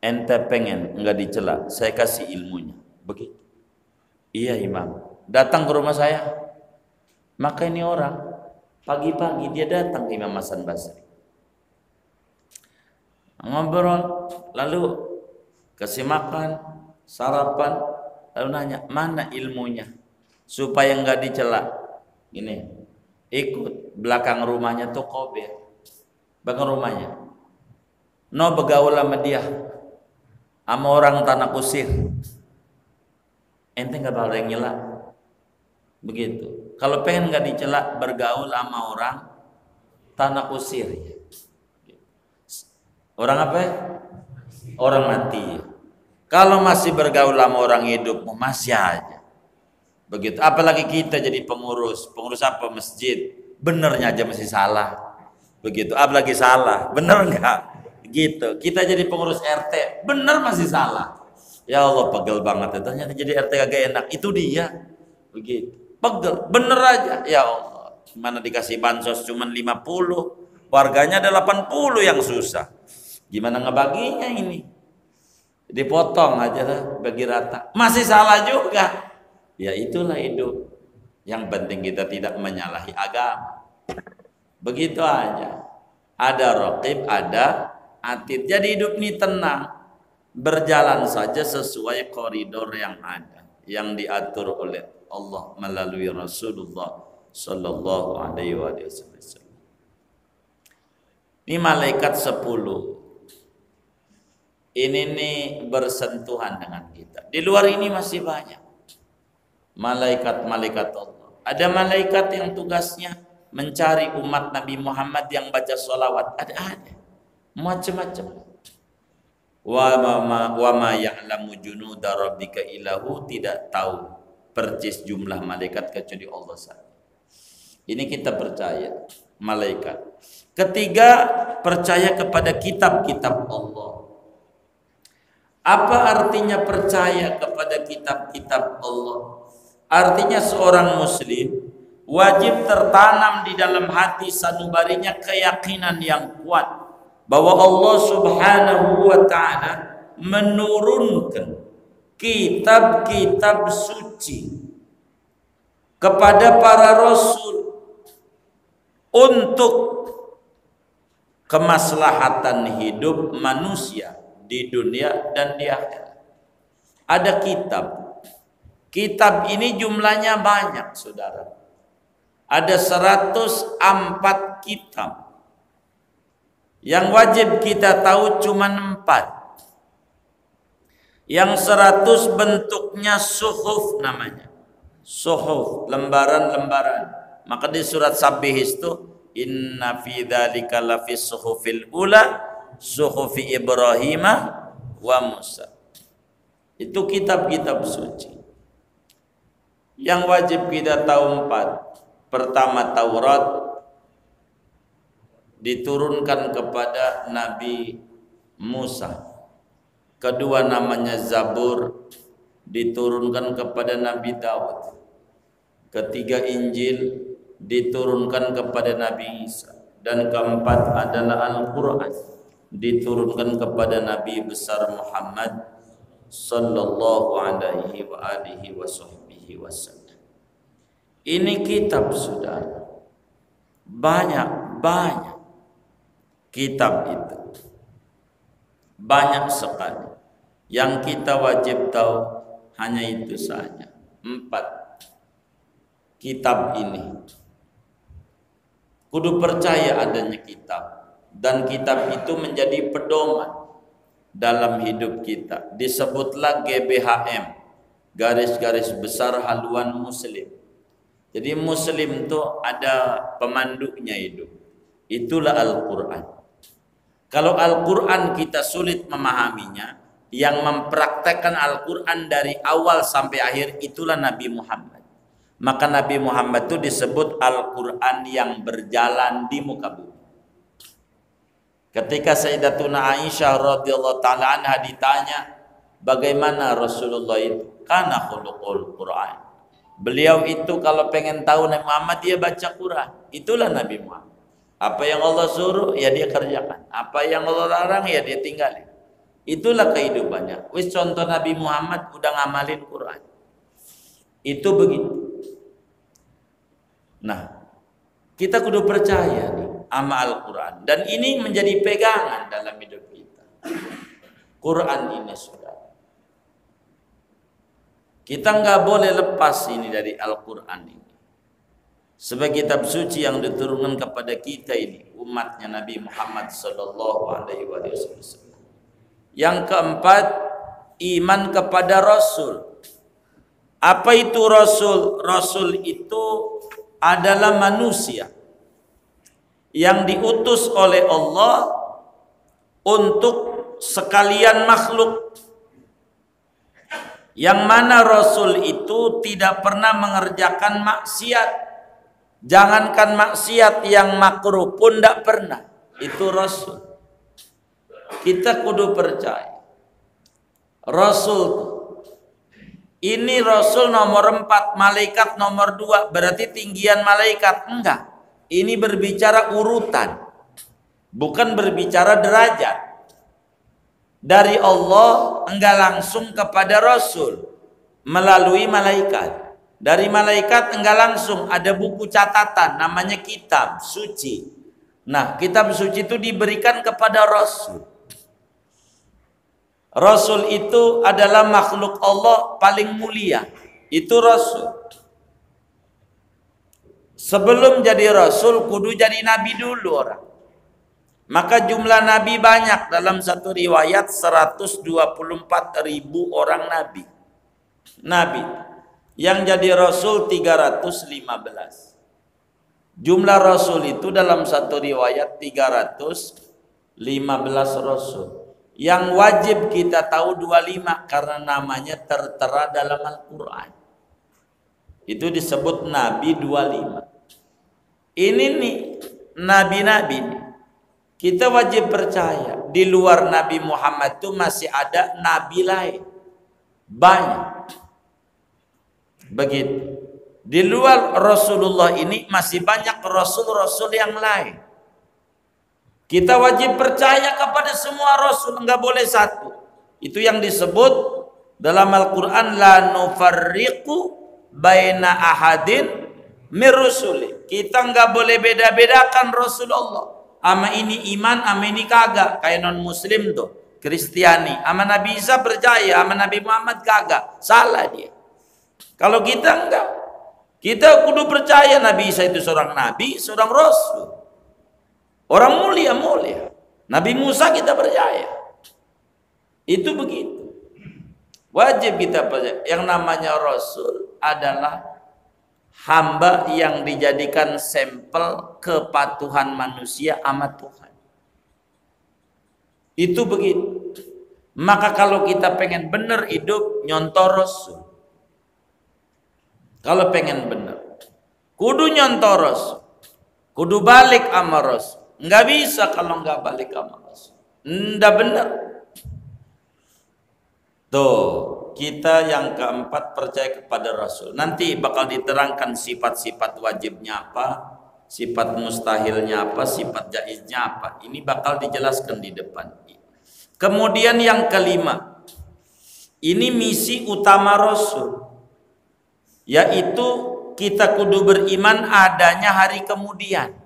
Ente pengen enggak dicela, saya kasih ilmunya. Begitu. Iya Imam. Datang ke rumah saya. Maka ini orang pagi-pagi dia datang ke Imam Hasan Basri. Ngobrol, lalu kasih makan, sarapan, lalu nanya, "Mana ilmunya?" Supaya enggak dicela. Gini. Ikut belakang rumahnya tuh Kobe. Belakang rumahnya. No begaul sama dia. Sama orang tanah kusir. Ente nggak bakal yang nyela. Begitu. Kalau pengen nggak dicela, bergaul sama orang tanah kusir. Orang apa? Orang mati. Kalau masih bergaul sama orang hidup, masih aja. Begitu. Apalagi kita jadi pengurus apa masjid, benernya aja masih salah. Begitu. Apalagi salah, bener nggak? Gitu. Kita jadi pengurus RT, bener masih salah. Ya Allah, pegel banget ya. Ternyata jadi RT kagak enak. Itu dia. Begitu. Pegel, bener aja. Ya Allah. Mana dikasih bansos cuma 50, warganya ada 80 yang susah. Gimana ngebaginya ini? Dipotong aja lah, bagi rata. Masih salah juga. Ya itulah hidup. Yang penting kita tidak menyalahi agama. Begitu aja. Ada raqib, ada atid. Jadi hidup ini tenang. Berjalan saja sesuai koridor yang ada, yang diatur oleh Allah melalui Rasulullah sallallahu alaihi wasallam. Ini malaikat 10. Ini nih bersentuhan dengan kita. Di luar ini masih banyak malaikat-malaikat Allah. Ada malaikat yang tugasnya mencari umat Nabi Muhammad yang baca sholawat. Ada macam-macam. Wa ma ya'lamu junuda rabbika illahu, tidak tahu percis jumlah malaikat kecuali Allah saja. Ini kita percaya malaikat. Ketiga, percaya kepada kitab-kitab Allah. Apa artinya percaya kepada kitab-kitab Allah? Artinya seorang muslim wajib tertanam di dalam hati sanubarinya keyakinan yang kuat bahwa Allah Subhanahu wa ta'ala menurunkan kitab-kitab suci kepada para rasul untuk kemaslahatan hidup manusia di dunia dan di akhirat. Ada kitab. Kitab ini jumlahnya banyak, saudara. Ada 104 kitab. Yang wajib kita tahu cuma 4. Yang 100 bentuknya suhuf namanya. Suhuf, lembaran-lembaran. Maka di surat Sabih itu, inna fi dzalika lafis suhufil ula suhufi Ibrahim wa Musa. Itu kitab-kitab suci. Yang wajib kita tahu 4. Pertama, Taurat diturunkan kepada Nabi Musa. Kedua, namanya Zabur, diturunkan kepada Nabi Daud. Ketiga, Injil diturunkan kepada Nabi Isa. Dan keempat adalah Al-Quran, diturunkan kepada Nabi besar Muhammad sallallahu alaihi wa alihi wasallam. Ini kitab, saudara. Banyak kitab itu. Banyak sekali. Yang kita wajib tahu hanya itu saja. 4 kitab ini. Kudu percaya adanya kitab. Dan kitab itu menjadi pedoman dalam hidup kita. Disebutlah GBHM, garis-garis besar haluan muslim. Jadi muslim itu ada pemanduknya hidup. Itulah Al-Quran. Kalau Al-Quran kita sulit memahaminya, yang mempraktekkan Al-Quran dari awal sampai akhir itulah Nabi Muhammad. Maka Nabi Muhammad itu disebut Al-Quran yang berjalan di muka bumi. Ketika Sayyidatuna Aisyah radhiyallahu ta'ala anha ditanya bagaimana Rasulullah itu, kana khuluqul Quran. Beliau itu kalau pengen tahu Nabi Muhammad, dia baca Quran. Itulah Nabi Muhammad. Apa yang Allah suruh ya dia kerjakan, apa yang Allah larang ya dia tinggalin. Itulah kehidupannya. Wis contoh Nabi Muhammad udah ngamalin Quran. Itu begitu. Nah, kita kudu percaya nih sama Al-Quran, dan ini menjadi pegangan dalam hidup kita. Quran ini, saudara, kita nggak boleh lepas ini dari Al-Quran ini sebagai kitab suci yang diturunkan kepada kita ini, umatnya Nabi Muhammad sallallahu alaihi wasallam. Yang keempat, iman kepada Rasul. Apa itu Rasul? Rasul itu adalah manusia yang diutus oleh Allah untuk sekalian makhluk, yang mana Rasul itu tidak pernah mengerjakan maksiat. Jangankan maksiat yang makruh pun tidak pernah. Itu Rasul. Kita kudu percaya Rasul Ini Rasul nomor 4, malaikat nomor 2, berarti tinggian malaikat. Enggak. Ini berbicara urutan, bukan berbicara derajat. Dari Allah enggak langsung kepada Rasul melalui malaikat. Dari malaikat enggak langsung, ada buku catatan namanya kitab suci. Nah, kitab suci itu diberikan kepada Rasul. Rasul itu adalah makhluk Allah paling mulia. Itu Rasul. Sebelum jadi Rasul, kudu jadi Nabi dulu orang. Maka jumlah Nabi banyak. Dalam satu riwayat 124.000 orang Nabi. Nabi. Yang jadi Rasul 315. Jumlah Rasul itu dalam satu riwayat 315 Rasul. Yang wajib kita tahu 25 karena namanya tertera dalam Al-Quran. Itu disebut Nabi 25. Ini nih Nabi-Nabi. Kita wajib percaya di luar Nabi Muhammad itu masih ada Nabi lain. Banyak. Begitu. Di luar Rasulullah ini masih banyak Rasul-Rasul yang lain. Kita wajib percaya kepada semua Rasul, enggak boleh satu. Itu yang disebut dalam Al-Quran, la nufarriqu baina ahadin mir rusuli. Kita enggak boleh beda-bedakan Rasulullah. Ama ini iman, ama ini kagak. Kayak non muslim tuh, Kristiani. Ama Nabi Isa percaya, ama Nabi Muhammad kagak. Salah dia. Kalau kita enggak. Kita kudu percaya Nabi Isa itu seorang Nabi, seorang Rasul. Orang mulia-mulia. Nabi Musa kita percaya. Itu begitu. Wajib kita percaya. Yang namanya Rasul adalah hamba yang dijadikan sampel kepatuhan manusia sama Tuhan. Itu begitu. Maka kalau kita pengen benar hidup, nyontoh Rasul. Kalau pengen benar, kudu nyontoh Rasul. Kudu balik sama Rasul. Enggak bisa kalau enggak balik sama Rasul. Enggak benar. Tuh, kita yang keempat percaya kepada Rasul. Nanti bakal diterangkan sifat-sifat wajibnya apa, sifat mustahilnya apa, sifat jaiznya apa. Ini bakal dijelaskan di depan. Kemudian yang kelima, ini misi utama Rasul, yaitu kita kudu beriman adanya hari kemudian.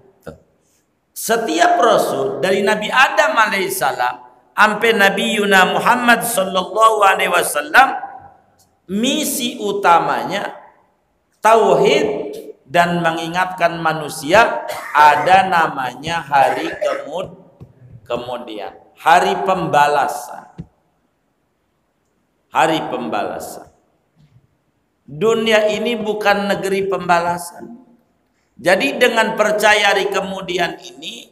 Setiap Rasul dari Nabi Adam alaihissalam sampai Nabi Yuna Muhammad sallallahu alaihi wasallam, misi utamanya tauhid dan mengingatkan manusia ada namanya hari kemudian, hari pembalasan. Hari pembalasan. Dunia ini bukan negeri pembalasan. Jadi dengan percaya hari kemudian ini,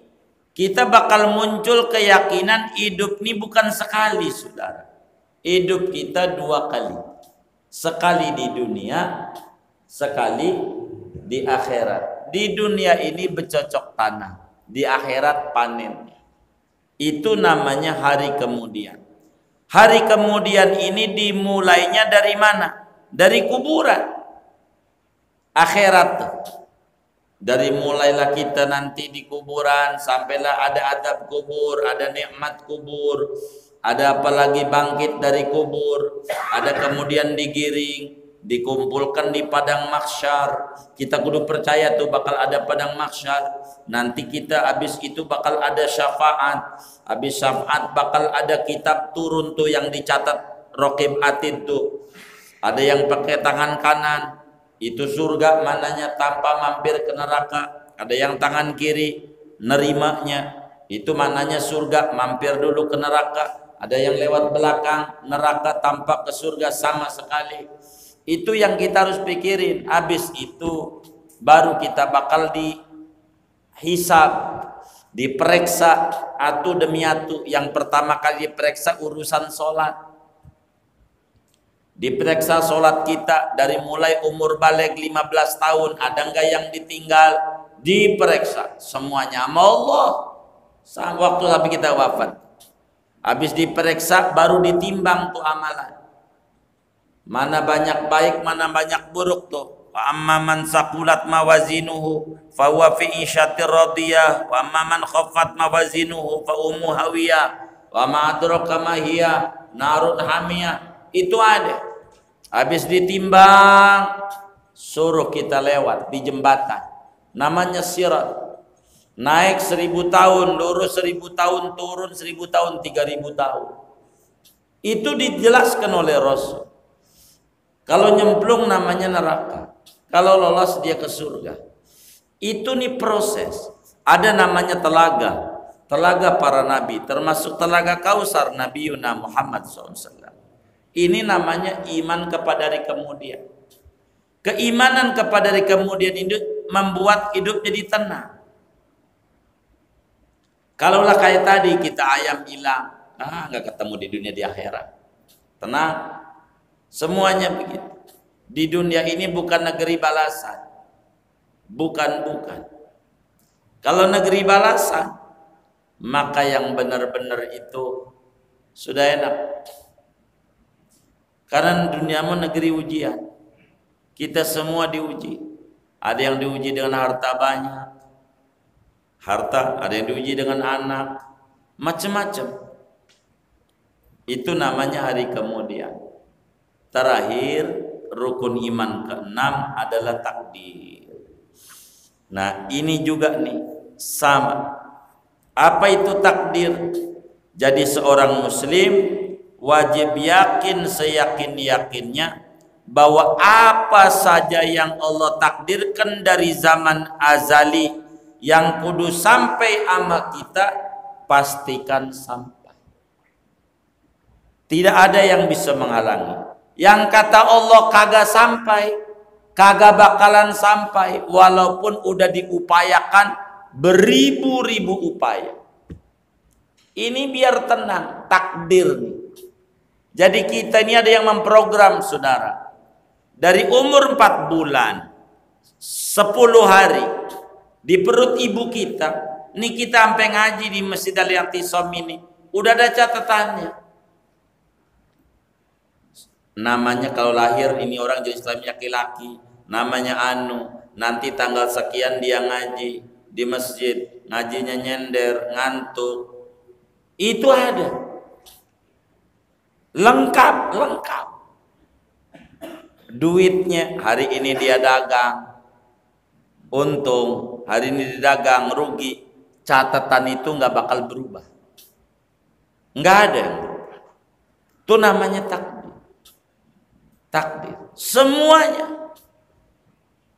kita bakal muncul keyakinan hidup ini bukan sekali, saudara. Hidup kita 2 kali. Sekali di dunia, sekali di akhirat. Di dunia ini bercocok tanam, di akhirat panen. Itu namanya hari kemudian. Hari kemudian ini dimulainya dari mana? Dari kuburan. Akhirat tuh. Dari mulailah kita nanti di kuburan, sampailah ada adab kubur, ada nikmat kubur, ada apalagi bangkit dari kubur, ada kemudian digiring, dikumpulkan di padang mahsyar. Kita kudu percaya tuh bakal ada padang mahsyar. Nanti kita habis itu bakal ada syafaat. Habis syafaat bakal ada kitab turun tuh yang dicatat Raqib Atid tuh. Ada yang pakai tangan kanan, itu surga mananya tanpa mampir ke neraka. Ada yang tangan kiri nerimanya, itu mananya surga mampir dulu ke neraka. Ada yang lewat belakang neraka tanpa ke surga sama sekali. Itu yang kita harus pikirin. Habis itu baru kita bakal dihisab, diperiksa atu demi atu. Yang pertama kali diperiksa urusan sholat. Diperiksa sholat kita dari mulai umur balik 15 tahun, ada enggak yang ditinggal? Diperiksa semuanya sama Allah waktu sampai kita wafat. Habis diperiksa baru ditimbang tuh amalan. Mana banyak baik, mana banyak buruk tuh. Wa amma man saqulat mawazinuhu fa huwa fi isyatir radiyah wa amma man khaffat mawazinuhu fa ummu hawiyah wa ma adraka ma hiya narun hamiyah. Itu ada. Habis ditimbang suruh kita lewat di jembatan namanya sirat. Naik 1000 tahun, lurus 1000 tahun, turun 1000 tahun, 3000 tahun. Itu dijelaskan oleh Rasul. Kalau nyemplung namanya neraka, kalau lolos dia ke surga. Itu nih proses. Ada namanya telaga, telaga para nabi, termasuk telaga Kausar Nabi Yuna Muhammad SAW. Ini namanya iman kepada hari kemudian. Keimanan kepada hari kemudian itu membuat hidup jadi tenang. Kalaulah kayak tadi kita ayam hilang, nggak ketemu di dunia di akhirat, tenang. Semuanya begitu. Di dunia ini bukan negeri balasan. Bukan. Kalau negeri balasan, maka yang benar-benar itu sudah enak. Karena duniamu negeri ujian. Kita semua diuji. Ada yang diuji dengan harta banyak. Ada yang diuji dengan anak. Macam-macam. Itu namanya hari kemudian. Terakhir, rukun iman ke-6 adalah takdir. Nah, ini juga nih sama. Apa itu takdir? Jadi seorang muslim wajib yakin seyakin-yakinnya bahwa apa saja yang Allah takdirkan dari zaman azali yang kudu sampai ama kita, pastikan sampai. Tidak ada yang bisa menghalangi. Yang kata Allah kagak sampai, kagak bakalan sampai, walaupun udah diupayakan beribu-ribu upaya. Ini biar tenang, takdir nih. Jadi kita ini ada yang memprogram, saudara. Dari umur 4 bulan, 10 hari di perut ibu kita, nih kita sampai ngaji di Masjid Al-I'tisom ini, udah ada catatannya. Namanya kalau lahir ini orang jadi Islam laki-laki, namanya Anu, nanti tanggal sekian dia ngaji di masjid, ngajinya nyender, ngantuk. Itu ada. Lengkap. Duitnya hari ini dia dagang, untung, hari ini dia dagang, rugi. Catatan itu nggak bakal berubah. Nggak ada yang berubah. Itu namanya takdir. Semuanya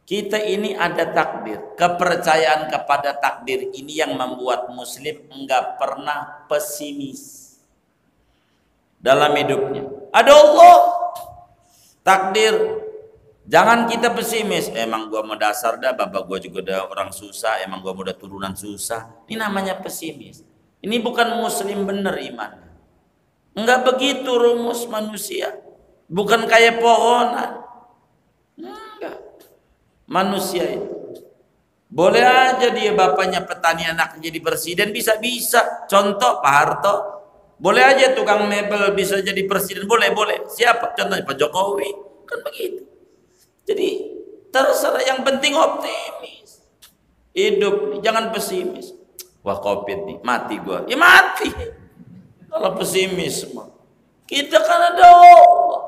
kita ini ada takdir. Kepercayaan kepada takdir ini yang membuat muslim enggak pernah pesimis dalam hidupnya. Ada Allah, takdir. Jangan kita pesimis. Emang gua mau dasar dah, bapak gua juga udah orang susah, emang gua udah turunan susah. Ini namanya pesimis. Ini bukan muslim bener imannya. Enggak begitu rumus manusia. Bukan kayak pohonan. Enggak. Manusia itu boleh aja dia bapaknya petani, anaknya jadi presiden, bisa. Contoh Pak Harto. Boleh aja tukang mebel bisa jadi presiden, boleh. Siapa? Contohnya Pak Jokowi. Kan begitu. Jadi terserah, yang penting optimis. Hidup jangan pesimis. Wah, Covid nih, mati gua. Ya mati. Kalau pesimis semua. Kita kan ada Allah.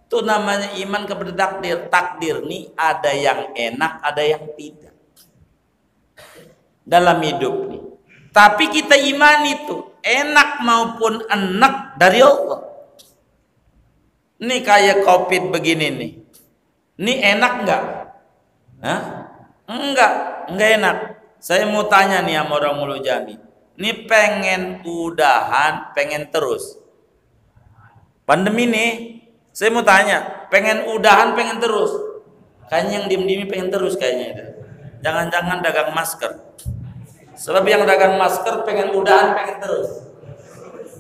Itu namanya iman kepada takdir. Takdir nih ada yang enak, ada yang tidak dalam hidup nih. Tapi kita iman itu enak maupun enak dari Allah. Nih kayak Covid begini nih. Nih enak enggak? Hah? Enggak enak. Saya mau tanya nih sama orang Mulu Jami. Nih pengen udahan, pengen terus. Pandemi nih, saya mau tanya, pengen udahan, pengen terus? Kayaknya yang diem-diem pengen terus kayaknya itu. Jangan-jangan dagang masker. Sebab yang dagang masker pengen udahan, pengen terus.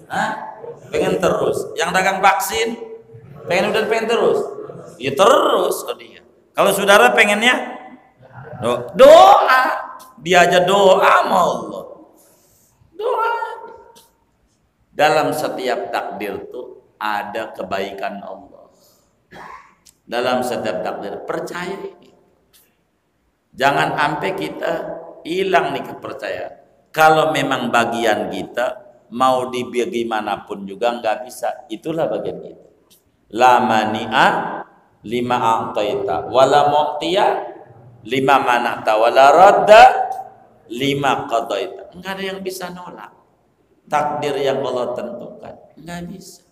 Hah? Pengen terus. Yang dagang vaksin pengen udahan, pengen terus. Ya terus oh dia. Kalau saudara pengennya doa, dia aja doa sama Allah. Doa. Dalam setiap takdir tuh ada kebaikan Allah. dalam setiap takdir. Percaya ini. Jangan sampai kita hilang nih kepercayaan. Kalau memang bagian kita mau bagaimanapun juga nggak bisa. Itulah bagian kita. La mani'a lima a'taita wala mu'tiya lima mana'ta wala radda lima qadaita. Enggak ada yang bisa nolak takdir yang Allah tentukan, enggak bisa.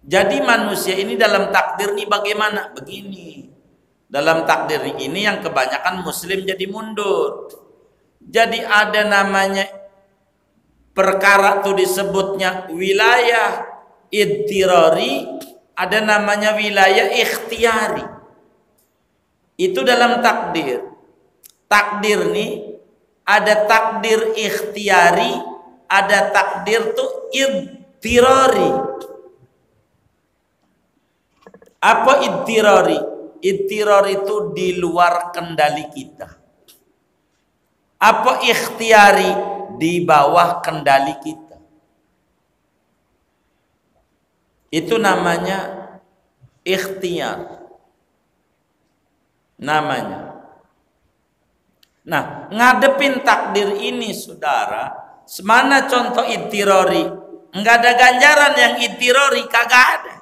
Jadi manusia ini dalam takdir ini bagaimana? Begini. Dalam takdir ini yang kebanyakan muslim jadi mundur. Jadi ada namanya perkara itu disebutnya wilayah idtirari, ada namanya wilayah ikhtiyari. Itu dalam takdir. Takdir nih ada takdir ikhtiyari, ada takdir tuh idtirari. Apa idtirari? Idtirari itu di luar kendali kita. Apa ikhtiyari? Di bawah kendali kita. Itu namanya ikhtiyar. Namanya. Nah, ngadepin takdir ini saudara, semana contoh idtirari? Enggak ada ganjaran yang idtirari, kagak ada.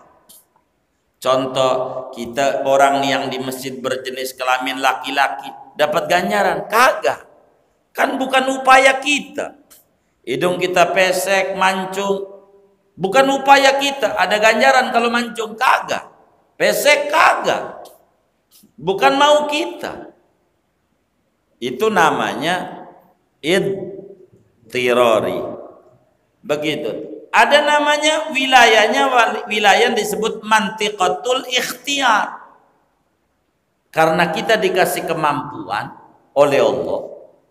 Contoh kita orang yang di masjid berjenis kelamin laki-laki dapat ganjaran, kagak. Kan bukan upaya kita. Hidung kita pesek, mancung, bukan upaya kita. Ada ganjaran kalau mancung, kagak. Pesek, kagak. Bukan mau kita. Itu namanya idtirari. Begitu. Ada namanya wilayahnya, wilayah yang disebut mantiqatul ikhtiyar. Karena kita dikasih kemampuan oleh Allah,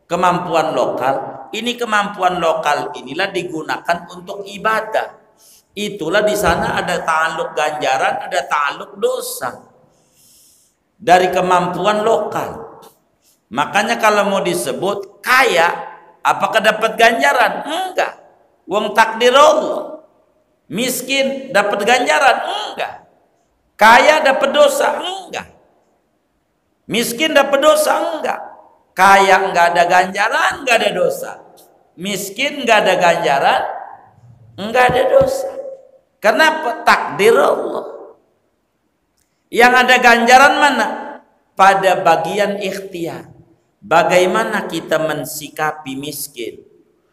kemampuan lokal. Ini kemampuan lokal inilah digunakan untuk ibadah. Itulah di sana ada ta'aluk ganjaran, ada ta'aluk dosa. Dari kemampuan lokal. Makanya kalau mau disebut kaya, apakah dapat ganjaran? Enggak. Wong takdir Allah. Miskin dapat ganjaran? Enggak. Kaya dapat dosa? Enggak. Miskin dapat dosa? Enggak. Kaya enggak ada ganjaran, enggak ada dosa. Miskin enggak ada ganjaran, enggak ada dosa. Kenapa? Takdir Allah. Yang ada ganjaran mana? Pada bagian ikhtiar. Bagaimana kita mensikapi miskin?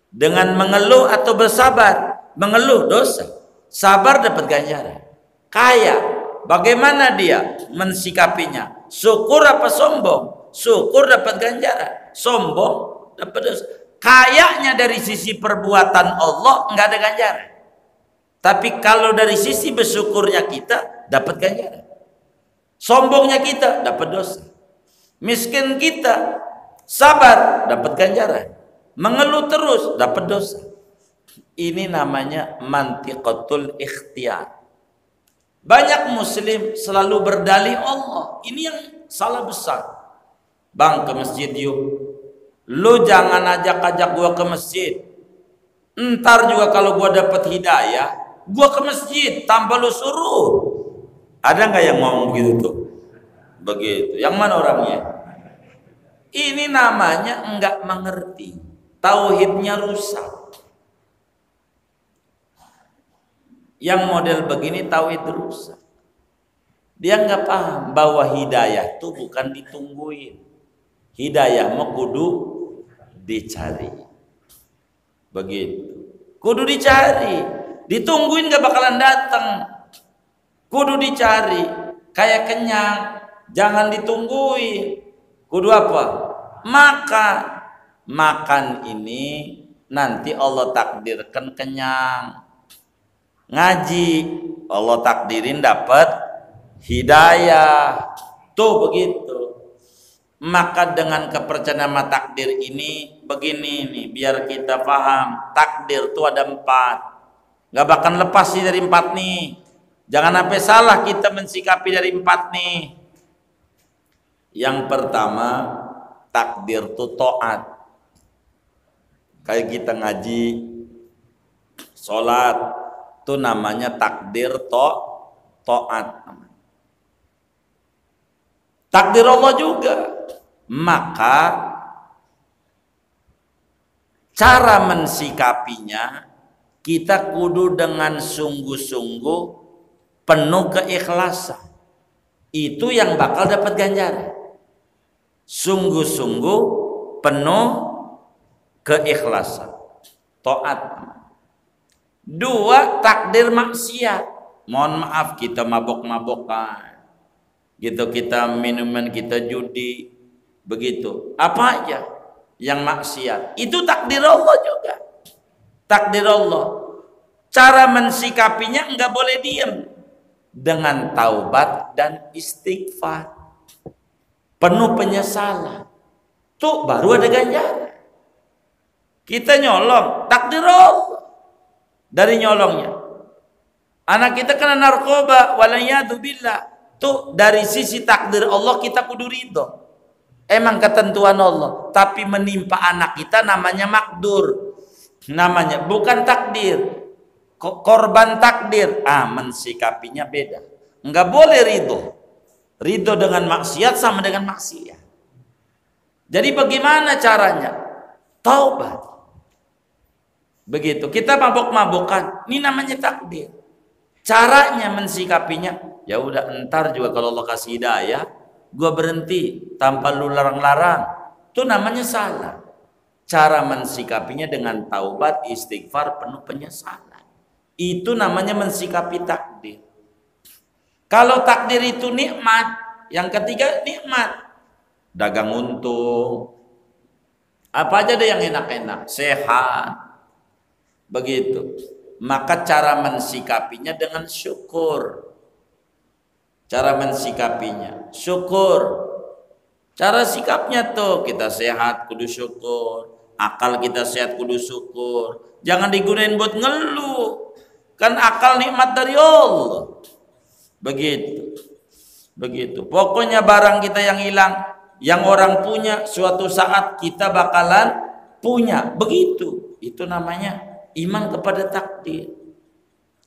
Dengan mengeluh atau bersabar? Mengeluh dosa, sabar dapat ganjaran. Kaya, bagaimana dia mensikapinya? Syukur apa sombong? Syukur dapat ganjaran, sombong dapat dosa. Kayaknya dari sisi perbuatan Allah enggak ada ganjaran. Tapi kalau dari sisi bersyukurnya kita dapat ganjaran. Sombongnya kita dapat dosa. Miskin kita sabar dapat ganjaran. Mengeluh terus dapat dosa. Ini namanya mantiqatul ikhtiyar. Banyak muslim selalu berdalih Allah. Ini yang salah besar. Bang, ke masjid yuk. Lu jangan ajak-ajak gua ke masjid. Ntar juga kalau gua dapat hidayah, gua ke masjid tanpa lu suruh. Ada nggak yang ngomong begitu tuh? Begitu. Yang mana orangnya? Ini namanya enggak mengerti. Tauhidnya rusak. Yang model begini tauhid rusak. Dia nggak paham bahwa hidayah itu bukan ditungguin. Hidayah mau kudu dicari. Begitu. Kudu dicari. Ditungguin nggak bakalan datang. Kudu dicari. Kayak kenyang, jangan ditungguin. Kudu apa? Makan. Makan ini nanti Allah takdirkan kenyang. Ngaji Allah takdirin dapat hidayah. Tuh begitu. Maka dengan kepercayaan sama takdir ini begini nih, biar kita paham. Takdir tuh ada 4. Gak bakal lepas sih dari 4 nih. Jangan sampai salah kita mensikapi dari 4 nih. Yang pertama, takdir tuh taat. Kayak kita ngaji, sholat, itu namanya takdir taat. Takdir Allah juga. Maka cara mensikapinya kita kudu dengan sungguh-sungguh, penuh keikhlasan. Itu yang bakal dapat ganjaran. Sungguh-sungguh, penuh keikhlasan, taat. Dua, takdir maksiat. Mohon maaf, kita mabok-mabokan, gitu, kita minuman, kita judi, begitu. Apa aja yang maksiat, itu takdir Allah juga. Takdir Allah. Cara mensikapinya enggak boleh diam, dengan taubat dan istighfar, penuh penyesalan. Tuh baru ada ganjaran. Kita nyolong, takdir Allah. Dari nyolongnya, anak kita kena narkoba, walayyadubillah, tuh dari sisi takdir Allah kita kudu ridho. Emang ketentuan Allah, tapi menimpa anak kita namanya makdur, namanya bukan takdir, korban takdir. Mensikapinya beda. Enggak boleh ridho dengan maksiat sama dengan maksiat. Jadi bagaimana caranya? Taubat. Begitu. Kita mabok-mabokan, ini namanya takdir. Caranya mensikapinya, ya udah, entar juga kalau Allah kasih hidayah, gua berhenti tanpa lu larang-larang. Itu namanya salah. Cara mensikapinya dengan taubat, istighfar, penuh penyesalan. Itu namanya mensikapi takdir. Kalau takdir itu nikmat, yang ketiga nikmat, dagang untung, apa aja deh yang enak-enak, sehat, begitu. Maka cara mensikapinya dengan syukur. Cara mensikapinya syukur. Cara sikapnya tuh, kita sehat kudu syukur, akal kita sehat kudu syukur. Jangan digunain buat ngeluh, kan akal nikmat dari Allah. Begitu. Begitu. Pokoknya barang kita yang hilang, yang orang punya, suatu saat kita bakalan punya. Begitu. Itu namanya iman kepada takdir.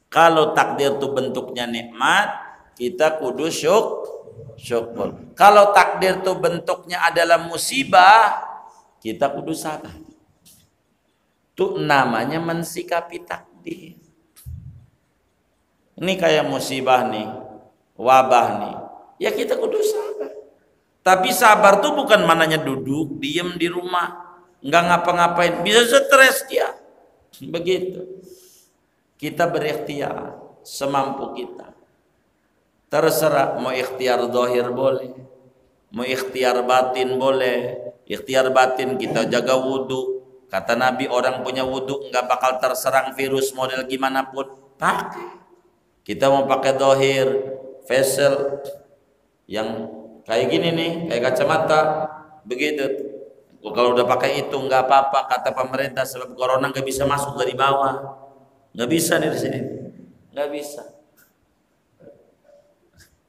Kalau takdir itu bentuknya nikmat, kita kudu syukur. Kalau takdir itu bentuknya adalah musibah, kita kudu sabar. Itu namanya mensikapi takdir. Ini kayak musibah nih, wabah nih, ya kita kudu sabar. Tapi sabar tuh bukan mananya duduk diem di rumah nggak ngapa-ngapain, bisa stres dia. Begitu. Kita berikhtiar semampu kita. Terserah, mau ikhtiar zahir boleh, mau ikhtiar batin boleh. Ikhtiar batin kita jaga wudu. Kata Nabi, orang punya wudu nggak bakal terserang virus model gimana pun. Pakai. Kita mau pakai zahir, facial yang kayak gini nih, kayak kacamata, begitu. Kalau udah pakai itu nggak apa-apa kata pemerintah, sebab corona nggak bisa masuk dari bawah, nggak bisa nih di sini, nggak bisa.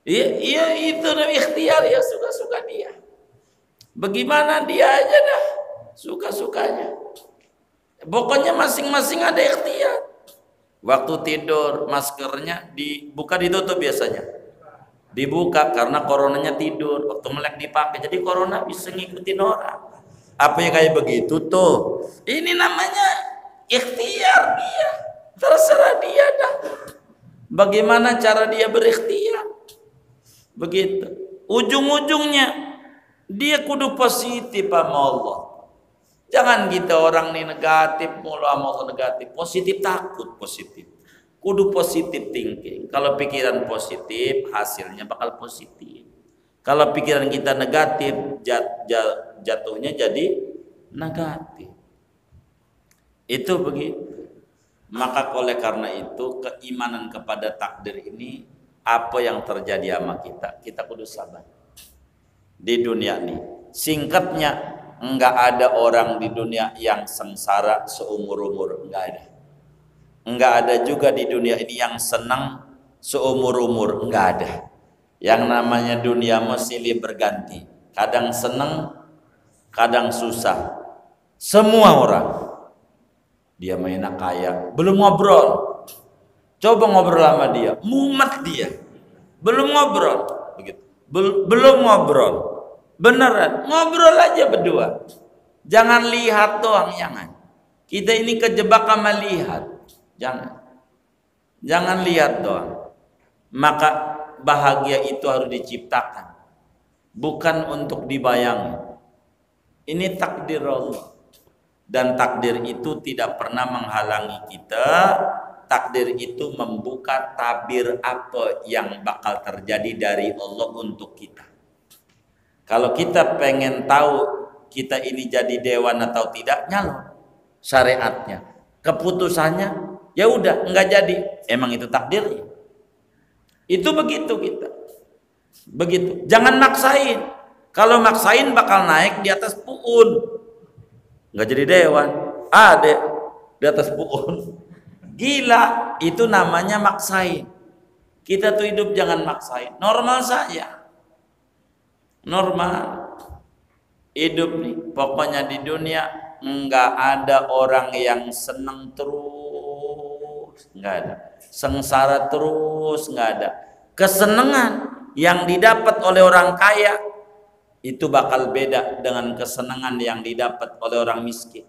Iya itu namanya ikhtiar, ya suka-suka dia. Bagaimana dia aja dah, suka-sukanya. Pokoknya masing-masing ada ikhtiar. Waktu tidur maskernya dibuka ditutup biasanya. Dibuka karena coronanya tidur, waktu melek dipakai. Jadi corona bisa ngikutin orang. Apa yang kayak begitu tuh? Ini namanya ikhtiar dia. Terserah dia dah. Bagaimana cara dia berikhtiar? Begitu. Ujung-ujungnya dia kudu positif sama Allah. Jangan kita orang nih negatif mulu sama Allah, negatif. Positif, takut positif. Kudu positif thinking. Kalau pikiran positif, hasilnya bakal positif. Kalau pikiran kita negatif, jatuhnya jadi negatif. Itu begitu. Maka oleh karena itu, keimanan kepada takdir ini, apa yang terjadi sama kita kudu sabar. Di dunia ini, singkatnya, enggak ada orang di dunia yang sengsara seumur-umur, enggak ada. Enggak ada juga di dunia ini yang senang seumur-umur, enggak ada. Yang namanya dunia mesti silih berganti. Kadang senang, kadang susah. Semua orang. Dia mainnya kaya, belum ngobrol. Coba ngobrol sama dia, mumet dia. Belum ngobrol, begitu. Belum ngobrol. Beneran, ngobrol aja berdua. Jangan lihat doang, jangan. Kita ini kejebak sama lihat. Jangan. Jangan lihat doang. Maka bahagia itu harus diciptakan, bukan untuk dibayangin. Ini takdir Allah. Dan takdir itu tidak pernah menghalangi kita. Takdir itu membuka tabir apa yang bakal terjadi dari Allah untuk kita. Kalau kita pengen tahu kita ini jadi dewan atau tidak, nyalon syariatnya, keputusannya, ya udah nggak jadi. Emang itu takdirnya. Itu begitu kita. Begitu. Jangan maksain. Kalau maksain bakal naik di atas puun. Nggak jadi dewan. Ada di atas puun. Gila, itu namanya maksain. Kita tuh hidup jangan maksain. Normal saja. Normal hidup nih, pokoknya di dunia nggak ada orang yang senang terus, nggak ada. Sengsara terus, nggak ada. Kesenangan yang didapat oleh orang kaya itu bakal beda dengan kesenangan yang didapat oleh orang miskin.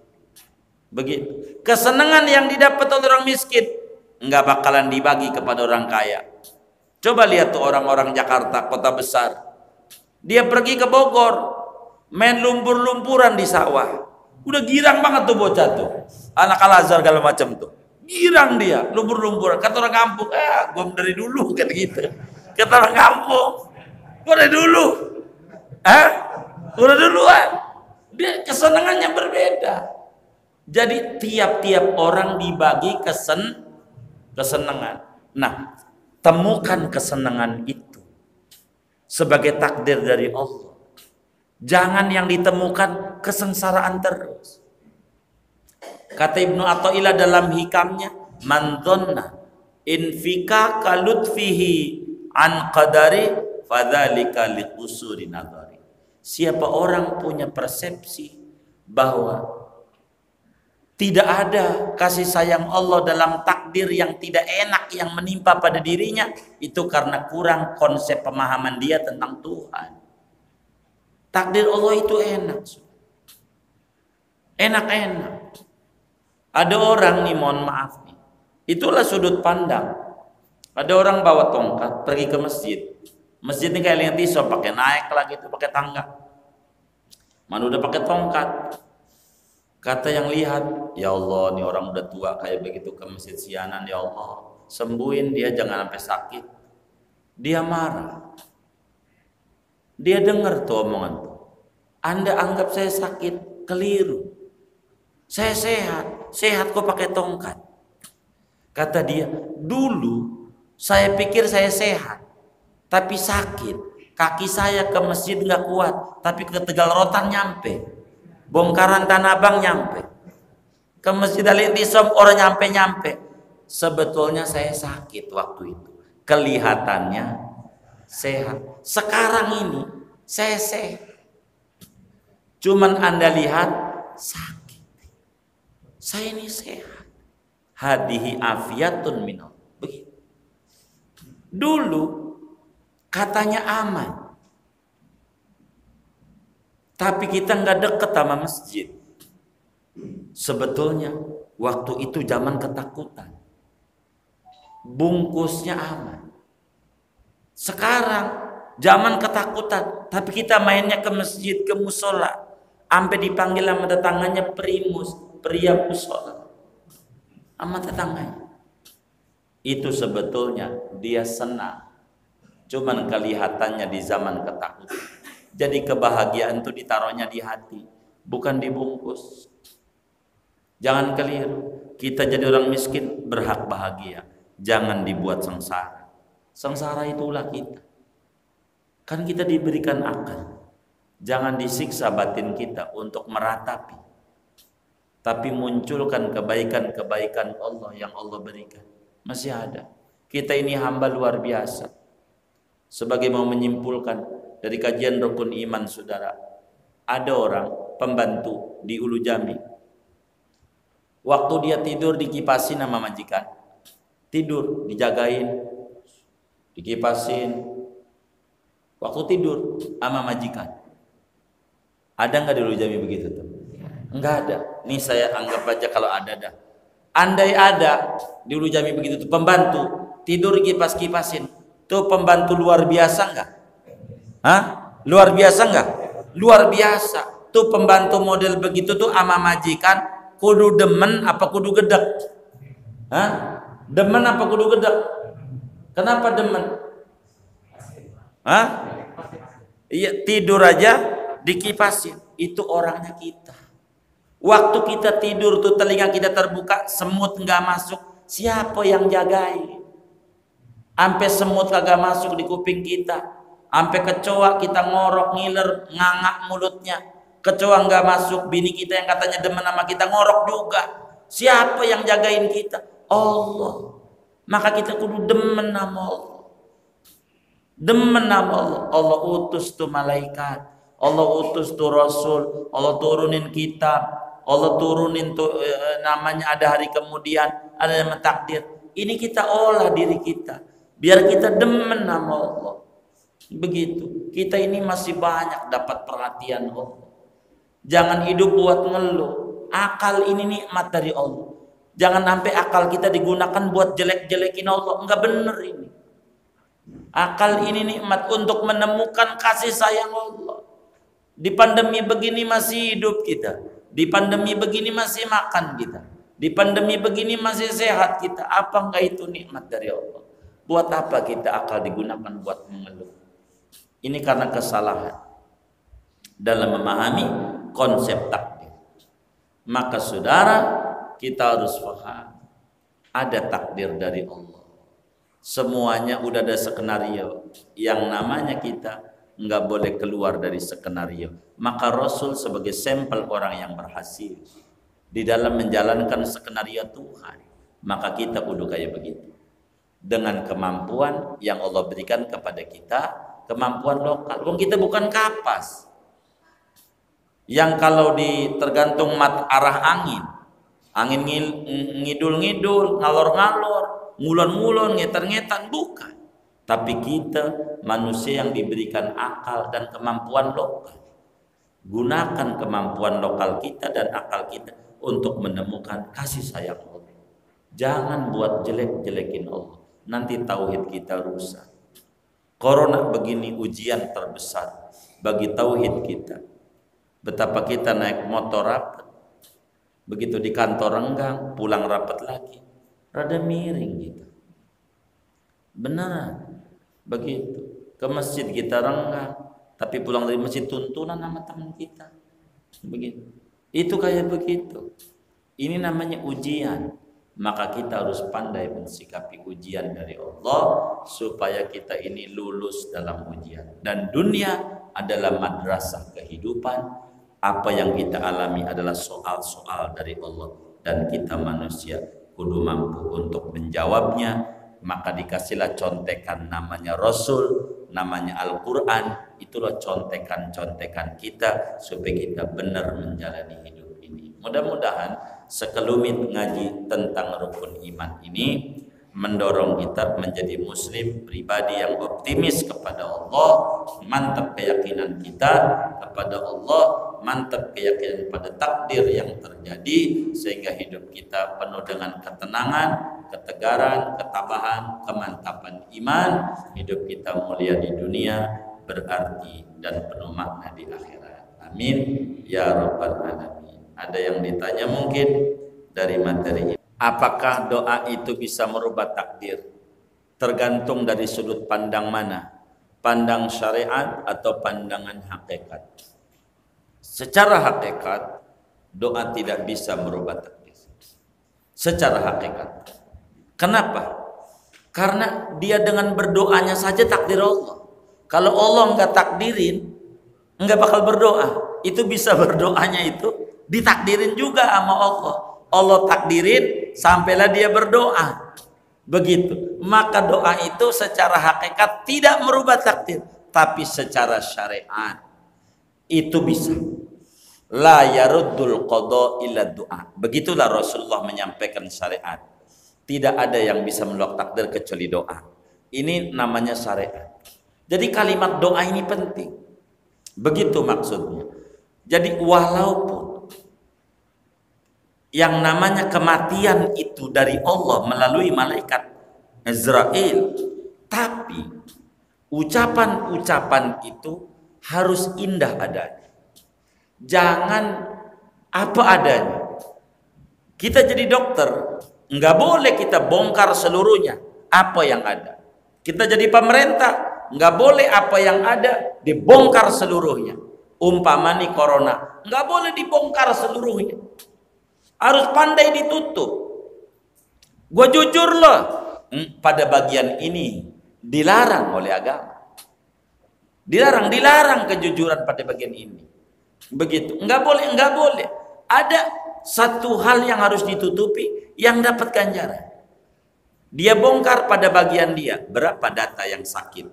Begitu. Kesenangan yang didapat oleh orang miskin nggak bakalan dibagi kepada orang kaya. Coba lihat tuh orang-orang Jakarta, kota besar. Dia pergi ke Bogor, main lumpur-lumpuran di sawah. Udah girang banget tuh bocah tuh. Anak Al-Azhar segala macam tuh. Girang dia, lumpur-lumpuran. Kata orang kampung, gua dari dulu kan gitu. Kata orang kampung, gua dari dulu. Udah duluan. Dia kesenangannya berbeda. Jadi tiap-tiap orang dibagi kesenangan. Nah, temukan kesenangan itu sebagai takdir dari Allah. Jangan yang ditemukan kesengsaraan terus. Kata Ibnu Athaillah dalam hikamnya, man dhanna infika kalutfihi an qadari fadzalika liqusuri nadhari. Siapa orang punya persepsi bahwa tidak ada kasih sayang Allah dalam takdir yang tidak enak yang menimpa pada dirinya, itu karena kurang konsep pemahaman dia tentang Tuhan. Takdir Allah itu enak. Enak-enak. Ada orang nih, mohon maaf nih. Itulah sudut pandang. Ada orang bawa tongkat pergi ke masjid. Masjid ini kayak lihat iso pakai naik lagi itu pakai tangga. Mana udah pakai tongkat. Kata yang lihat, ya Allah, nih orang udah tua kayak begitu ke masjid sianan, ya Allah, sembuhin dia jangan sampai sakit. Dia marah. Dia dengar tuh omongan tuh. Anda anggap saya sakit, keliru. Saya sehat kok pakai tongkat. Kata dia, dulu saya pikir saya sehat, tapi sakit. Kaki saya ke masjid nggak kuat, tapi ke Tegal Rotan nyampe. Bongkaran Tanah Abang nyampe. Ke Masjid Al-Intisam orang nyampe. Sebetulnya saya sakit waktu itu. Kelihatannya sehat. Sekarang ini saya sehat. Cuman Anda lihat sakit. Saya ini sehat. Hadihi afiatun minal. Begitu. Dulu katanya aman. Tapi kita nggak deket sama masjid. Sebetulnya waktu itu zaman ketakutan. Bungkusnya aman. Sekarang zaman ketakutan, tapi kita mainnya ke masjid, ke musola, sampai dipanggil sama tetangganya primus, pria musola, sama tetangganya. Itu sebetulnya dia senang. Cuman kelihatannya di zaman ketakutan. Jadi kebahagiaan itu ditaruhnya di hati, bukan dibungkus. Jangan keliru. Kita jadi orang miskin berhak bahagia. Jangan dibuat sengsara. Sengsara itulah kita. Kan kita diberikan akal. Jangan disiksa batin kita untuk meratapi. Tapi munculkan kebaikan-kebaikan Allah yang Allah berikan. Masih ada. Kita ini hamba luar biasa. Sebagai mau menyimpulkan dari kajian rukun iman, saudara, ada orang pembantu di Ulu Jami. Waktu dia tidur dikipasin sama majikan, tidur dijagain. dikipasin waktu tidur sama majikan. Ada nggak dulu Jami begitu tuh? Nggak ada. Nih saya anggap aja kalau ada dah. Andai ada dulu Jami begitu tuh, pembantu tidur kipas-kipasin, tuh pembantu luar biasa nggak? Hah? Luar biasa nggak? Luar biasa. Tuh pembantu model begitu tuh ama majikan kudu demen apa kudu gedek? Hah? Demen apa kudu gedek? Kenapa demen? Hah? Iya, tidur aja dikipasin. Itu orangnya kita. Waktu kita tidur tuh telinga kita terbuka, semut nggak masuk. Siapa yang jagain? Sampai semut kagak masuk di kuping kita. Sampai kecoa kita ngorok ngiler ngangak mulutnya. Kecoa nggak masuk, bini kita yang katanya demen sama kita ngorok juga. Siapa yang jagain kita? Allah. Maka kita kudu demen sama Allah. Demen sama Allah. Allah utus tuh malaikat, Allah utus tuh rasul, Allah turunin kitab, Allah turunin tuh namanya ada hari kemudian, ada yang takdir. Ini kita olah diri kita biar kita demen sama Allah. Begitu. Kita ini masih banyak dapat perhatian Allah. Jangan hidup buat ngeluh. Akal ini nikmat dari Allah. Jangan sampai akal kita digunakan buat jelek-jelekin Allah. Enggak bener ini. Akal ini nikmat untuk menemukan kasih sayang Allah. Di pandemi begini masih hidup kita. Di pandemi begini masih makan kita. Di pandemi begini masih sehat kita. Apa enggak itu nikmat dari Allah? Buat apa kita akal digunakan buat mengeluh? Ini karena kesalahan dalam memahami konsep takdir. Maka saudara, kita harus paham ada takdir dari Allah. Semuanya udah ada skenario. Yang namanya kita nggak boleh keluar dari skenario. Maka Rasul sebagai sampel orang yang berhasil di dalam menjalankan skenario Tuhan. Maka kita kudu kayak begitu. Dengan kemampuan yang Allah berikan kepada kita, kemampuan lokal. Wong kita bukan kapas. Yang kalau tergantung arah angin ngidul-ngidul, ngalor-ngalor, ngulon-ngulon, ngeter-ngetan, bukan. Tapi kita manusia yang diberikan akal dan kemampuan lokal. Gunakan kemampuan lokal kita dan akal kita untuk menemukan kasih sayang Allah. Jangan buat jelek-jelekin Allah. Nanti tauhid kita rusak. Corona begini ujian terbesar bagi tauhid kita. Betapa kita naik motor rapat, begitu di kantor renggang, pulang rapat lagi, rada miring gitu. Beneran begitu. Ke masjid kita renggang, tapi pulang dari masjid tuntunan sama teman kita. Begitu. Itu kayak begitu. Ini namanya ujian. Maka kita harus pandai mensikapi ujian dari Allah supaya kita ini lulus dalam ujian. Dan dunia adalah madrasah kehidupan. Apa yang kita alami adalah soal-soal dari Allah dan kita manusia kudu mampu untuk menjawabnya. Maka dikasihlah contekan namanya Rasul, namanya Al-Quran. Itulah contekan-contekan kita supaya kita benar menjalani hidup ini. Mudah-mudahan sekelumit ngaji tentang rukun iman ini mendorong kita menjadi muslim pribadi yang optimis kepada Allah, mantap keyakinan kita kepada Allah, mantap keyakinan pada takdir yang terjadi, sehingga hidup kita penuh dengan ketenangan, ketegaran, ketabahan, kemantapan iman. Hidup kita mulia di dunia, berarti dan penuh makna di akhirat. Amin ya rabbal alamin. Ada yang ditanya mungkin dari materi ini. Apakah doa itu bisa merubah takdir? Tergantung dari sudut pandang mana. Pandang syariat atau pandangan hakikat. Secara hakikat, doa tidak bisa merubah takdir. Secara hakikat. Kenapa? Karena dia dengan berdoanya saja takdir Allah. Kalau Allah enggak takdirin, enggak bakal berdoa. Itu bisa berdoanya itu ditakdirin juga sama Allah. Allah takdirin sampailah dia berdoa. Begitu. Maka doa itu secara hakikat tidak merubah takdir, tapi secara syariat itu bisa. La yaruddul qada illa doa. Begitulah Rasulullah menyampaikan syariat. Tidak ada yang bisa menolak takdir kecuali doa. Ini namanya syariat. Jadi kalimat doa ini penting. Begitu maksudnya. Jadi walaupun yang namanya kematian itu dari Allah melalui malaikat Azrail, tapi ucapan-ucapan itu harus indah adanya. Jangan apa adanya. Kita jadi dokter, nggak boleh kita bongkar seluruhnya apa yang ada. Kita jadi pemerintah, nggak boleh apa yang ada dibongkar seluruhnya. Umpama nih corona, nggak boleh dibongkar seluruhnya. Harus pandai ditutup. Gue jujur loh, pada bagian ini dilarang oleh agama. Dilarang kejujuran pada bagian ini. Begitu, nggak boleh. Ada satu hal yang harus ditutupi yang dapat ganjaran. Dia bongkar pada bagian dia berapa data yang sakit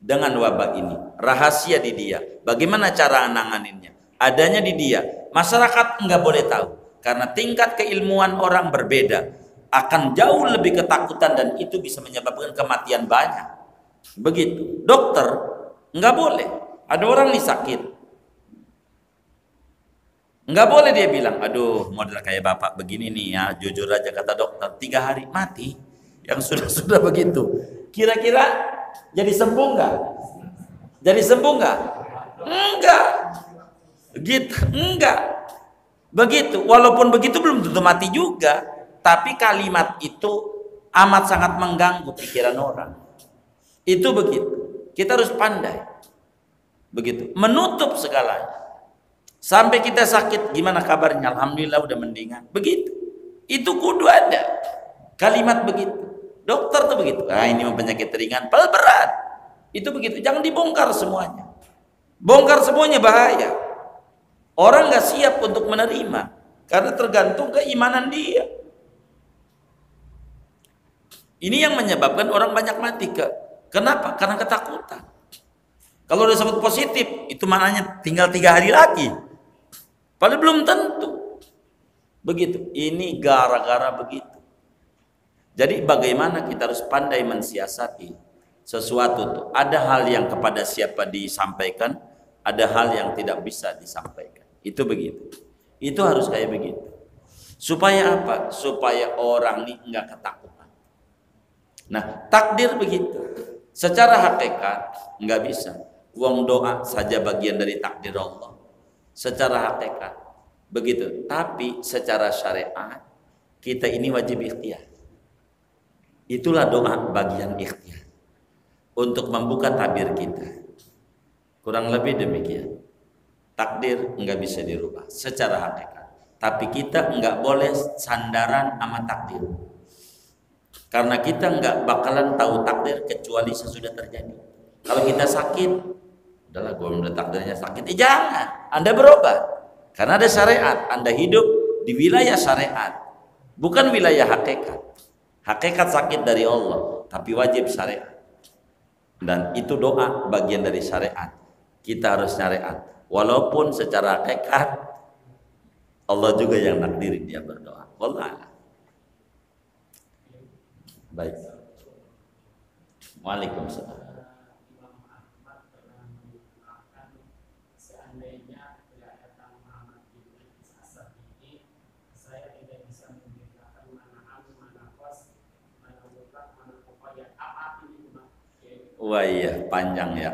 dengan wabah ini, rahasia di dia. Bagaimana cara nanganinnya? Adanya di dia. Masyarakat nggak boleh tahu. Karena tingkat keilmuan orang berbeda, akan jauh lebih ketakutan dan itu bisa menyebabkan kematian banyak. Begitu. Dokter nggak boleh. Ada orang nih sakit, nggak boleh dia bilang, aduh model kayak bapak begini nih ya, jujur aja kata dokter 3 hari mati. Yang sudah begitu, kira-kira jadi sembuh nggak? Jadi sembuh nggak? Enggak. Gitu, enggak. Begitu, walaupun begitu belum tentu mati juga, tapi kalimat itu amat sangat mengganggu pikiran orang. Itu begitu. Kita harus pandai. Begitu, menutup segalanya. Sampai kita sakit, gimana kabarnya? Alhamdulillah udah mendingan. Begitu. Itu kudu ada kalimat begitu. Dokter tuh begitu. Ah, ini penyakit ringan, padahal berat. Itu begitu. Jangan dibongkar semuanya. Bongkar semuanya bahaya. Orang nggak siap untuk menerima karena tergantung keimanan dia. Ini yang menyebabkan orang banyak mati. Kenapa? Karena ketakutan. Kalau udah sebut positif, itu maknanya tinggal 3 hari lagi. Padahal belum tentu. Begitu. Ini gara-gara begitu. Jadi bagaimana kita harus pandai mensiasati sesuatu tuh. Ada hal yang kepada siapa disampaikan, ada hal yang tidak bisa disampaikan. Itu begitu. Itu harus kayak begitu. Supaya apa? Supaya orang ini enggak ketakutan. Nah, takdir begitu. Secara hakikat enggak bisa. Wong doa saja bagian dari takdir Allah. Secara hakikat begitu. Tapi secara syariat kita ini wajib ikhtiar. Itulah doa bagian ikhtiar untuk membuka tabir kita. Kurang lebih demikian. Takdir enggak bisa dirubah secara hakikat. Tapi kita enggak boleh sandaran sama takdir. Karena kita enggak bakalan tahu takdir kecuali sesudah terjadi. Kalau kita sakit, udahlah gue udah takdirnya sakit. Jangan, Anda berobat. Karena ada syariat, Anda hidup di wilayah syariat, bukan wilayah hakikat. Hakikat sakit dari Allah, tapi wajib syariat. Dan itu doa bagian dari syariat. Kita harus syariat. Walaupun secara hakikat Allah juga yang nakdirin dia berdoa. Wallah. Baik. Waalaikumsalam. Wah iya, panjang ya.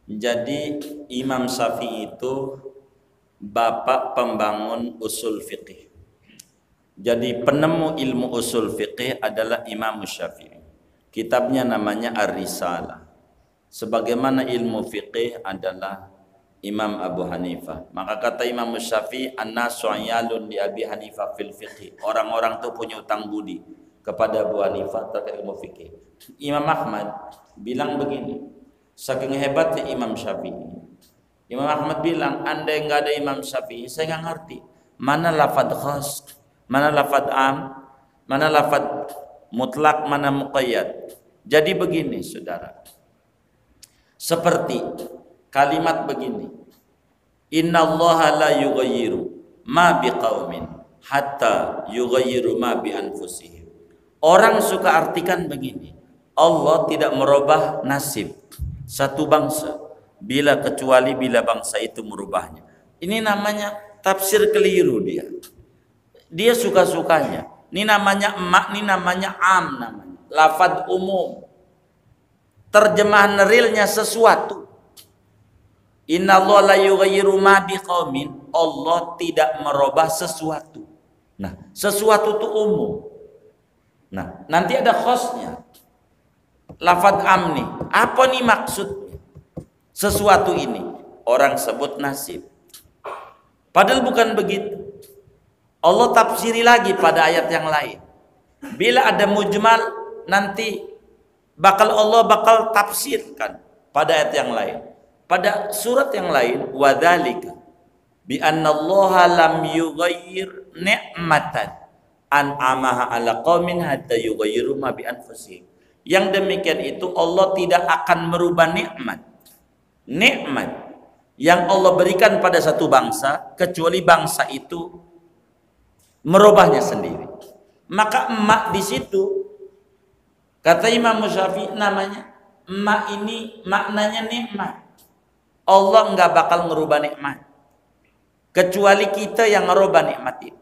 Jadi Imam Syafi'i itu bapak pembangun usul fiqih. Jadi penemu ilmu usul fiqih adalah Imam Syafi'i. Kitabnya namanya Ar-Risalah. Sebagaimana ilmu fiqih adalah Imam Abu Hanifah. Maka kata Imam Syafi'i, an-nasu 'iyalun li Abi Hanifah fil fiqih. Orang-orang tuh punya utang budi kepada Abu Hanifah terkait ilmu fiqih. Imam Ahmad bilang begini, saking hebatnya Imam Syafi'i. Imam Ahmad bilang, andai enggak ada Imam Syafi'i, saya nggak ngerti mana lafadz khas, mana lafadz am, mana lafadz mutlak, mana muqayyad. Jadi begini, saudara. Seperti kalimat begini, innallaha la yughayyiru ma biqaumin hatta yughayyiru ma bi anfusihim. Orang suka artikan begini, Allah tidak merubah nasib satu bangsa kecuali bila bangsa itu merubahnya. Ini namanya tafsir keliru dia. Dia suka-sukanya. Ini namanya emak, ini namanya am namanya. Lafaz umum. Terjemahan realnya sesuatu. Innallaha la yughayyiru ma biqaumin. Allah tidak merubah sesuatu. Nah, sesuatu itu umum. Nah, nanti ada khosnya. Lafaz am nih. Apa nih maksudnya? Sesuatu ini orang sebut nasib. Padahal bukan begitu. Allah tafsiri lagi pada ayat yang lain. Bila ada mujmal, nanti Allah bakal tafsirkan pada ayat yang lain. Pada surat yang lain, wadzalika bi annallaha lam yughayyir ni'matan an'amaha ala qaumin hatta yughayyiru ma bi anfusihim. Yang demikian itu Allah tidak akan merubah nikmat yang Allah berikan pada satu bangsa kecuali bangsa itu merubahnya sendiri. Maka emak di situ kata Imam Syafi'i namanya emak ini maknanya nikmat. Allah enggak bakal merubah nikmat kecuali kita yang merubah nikmat itu.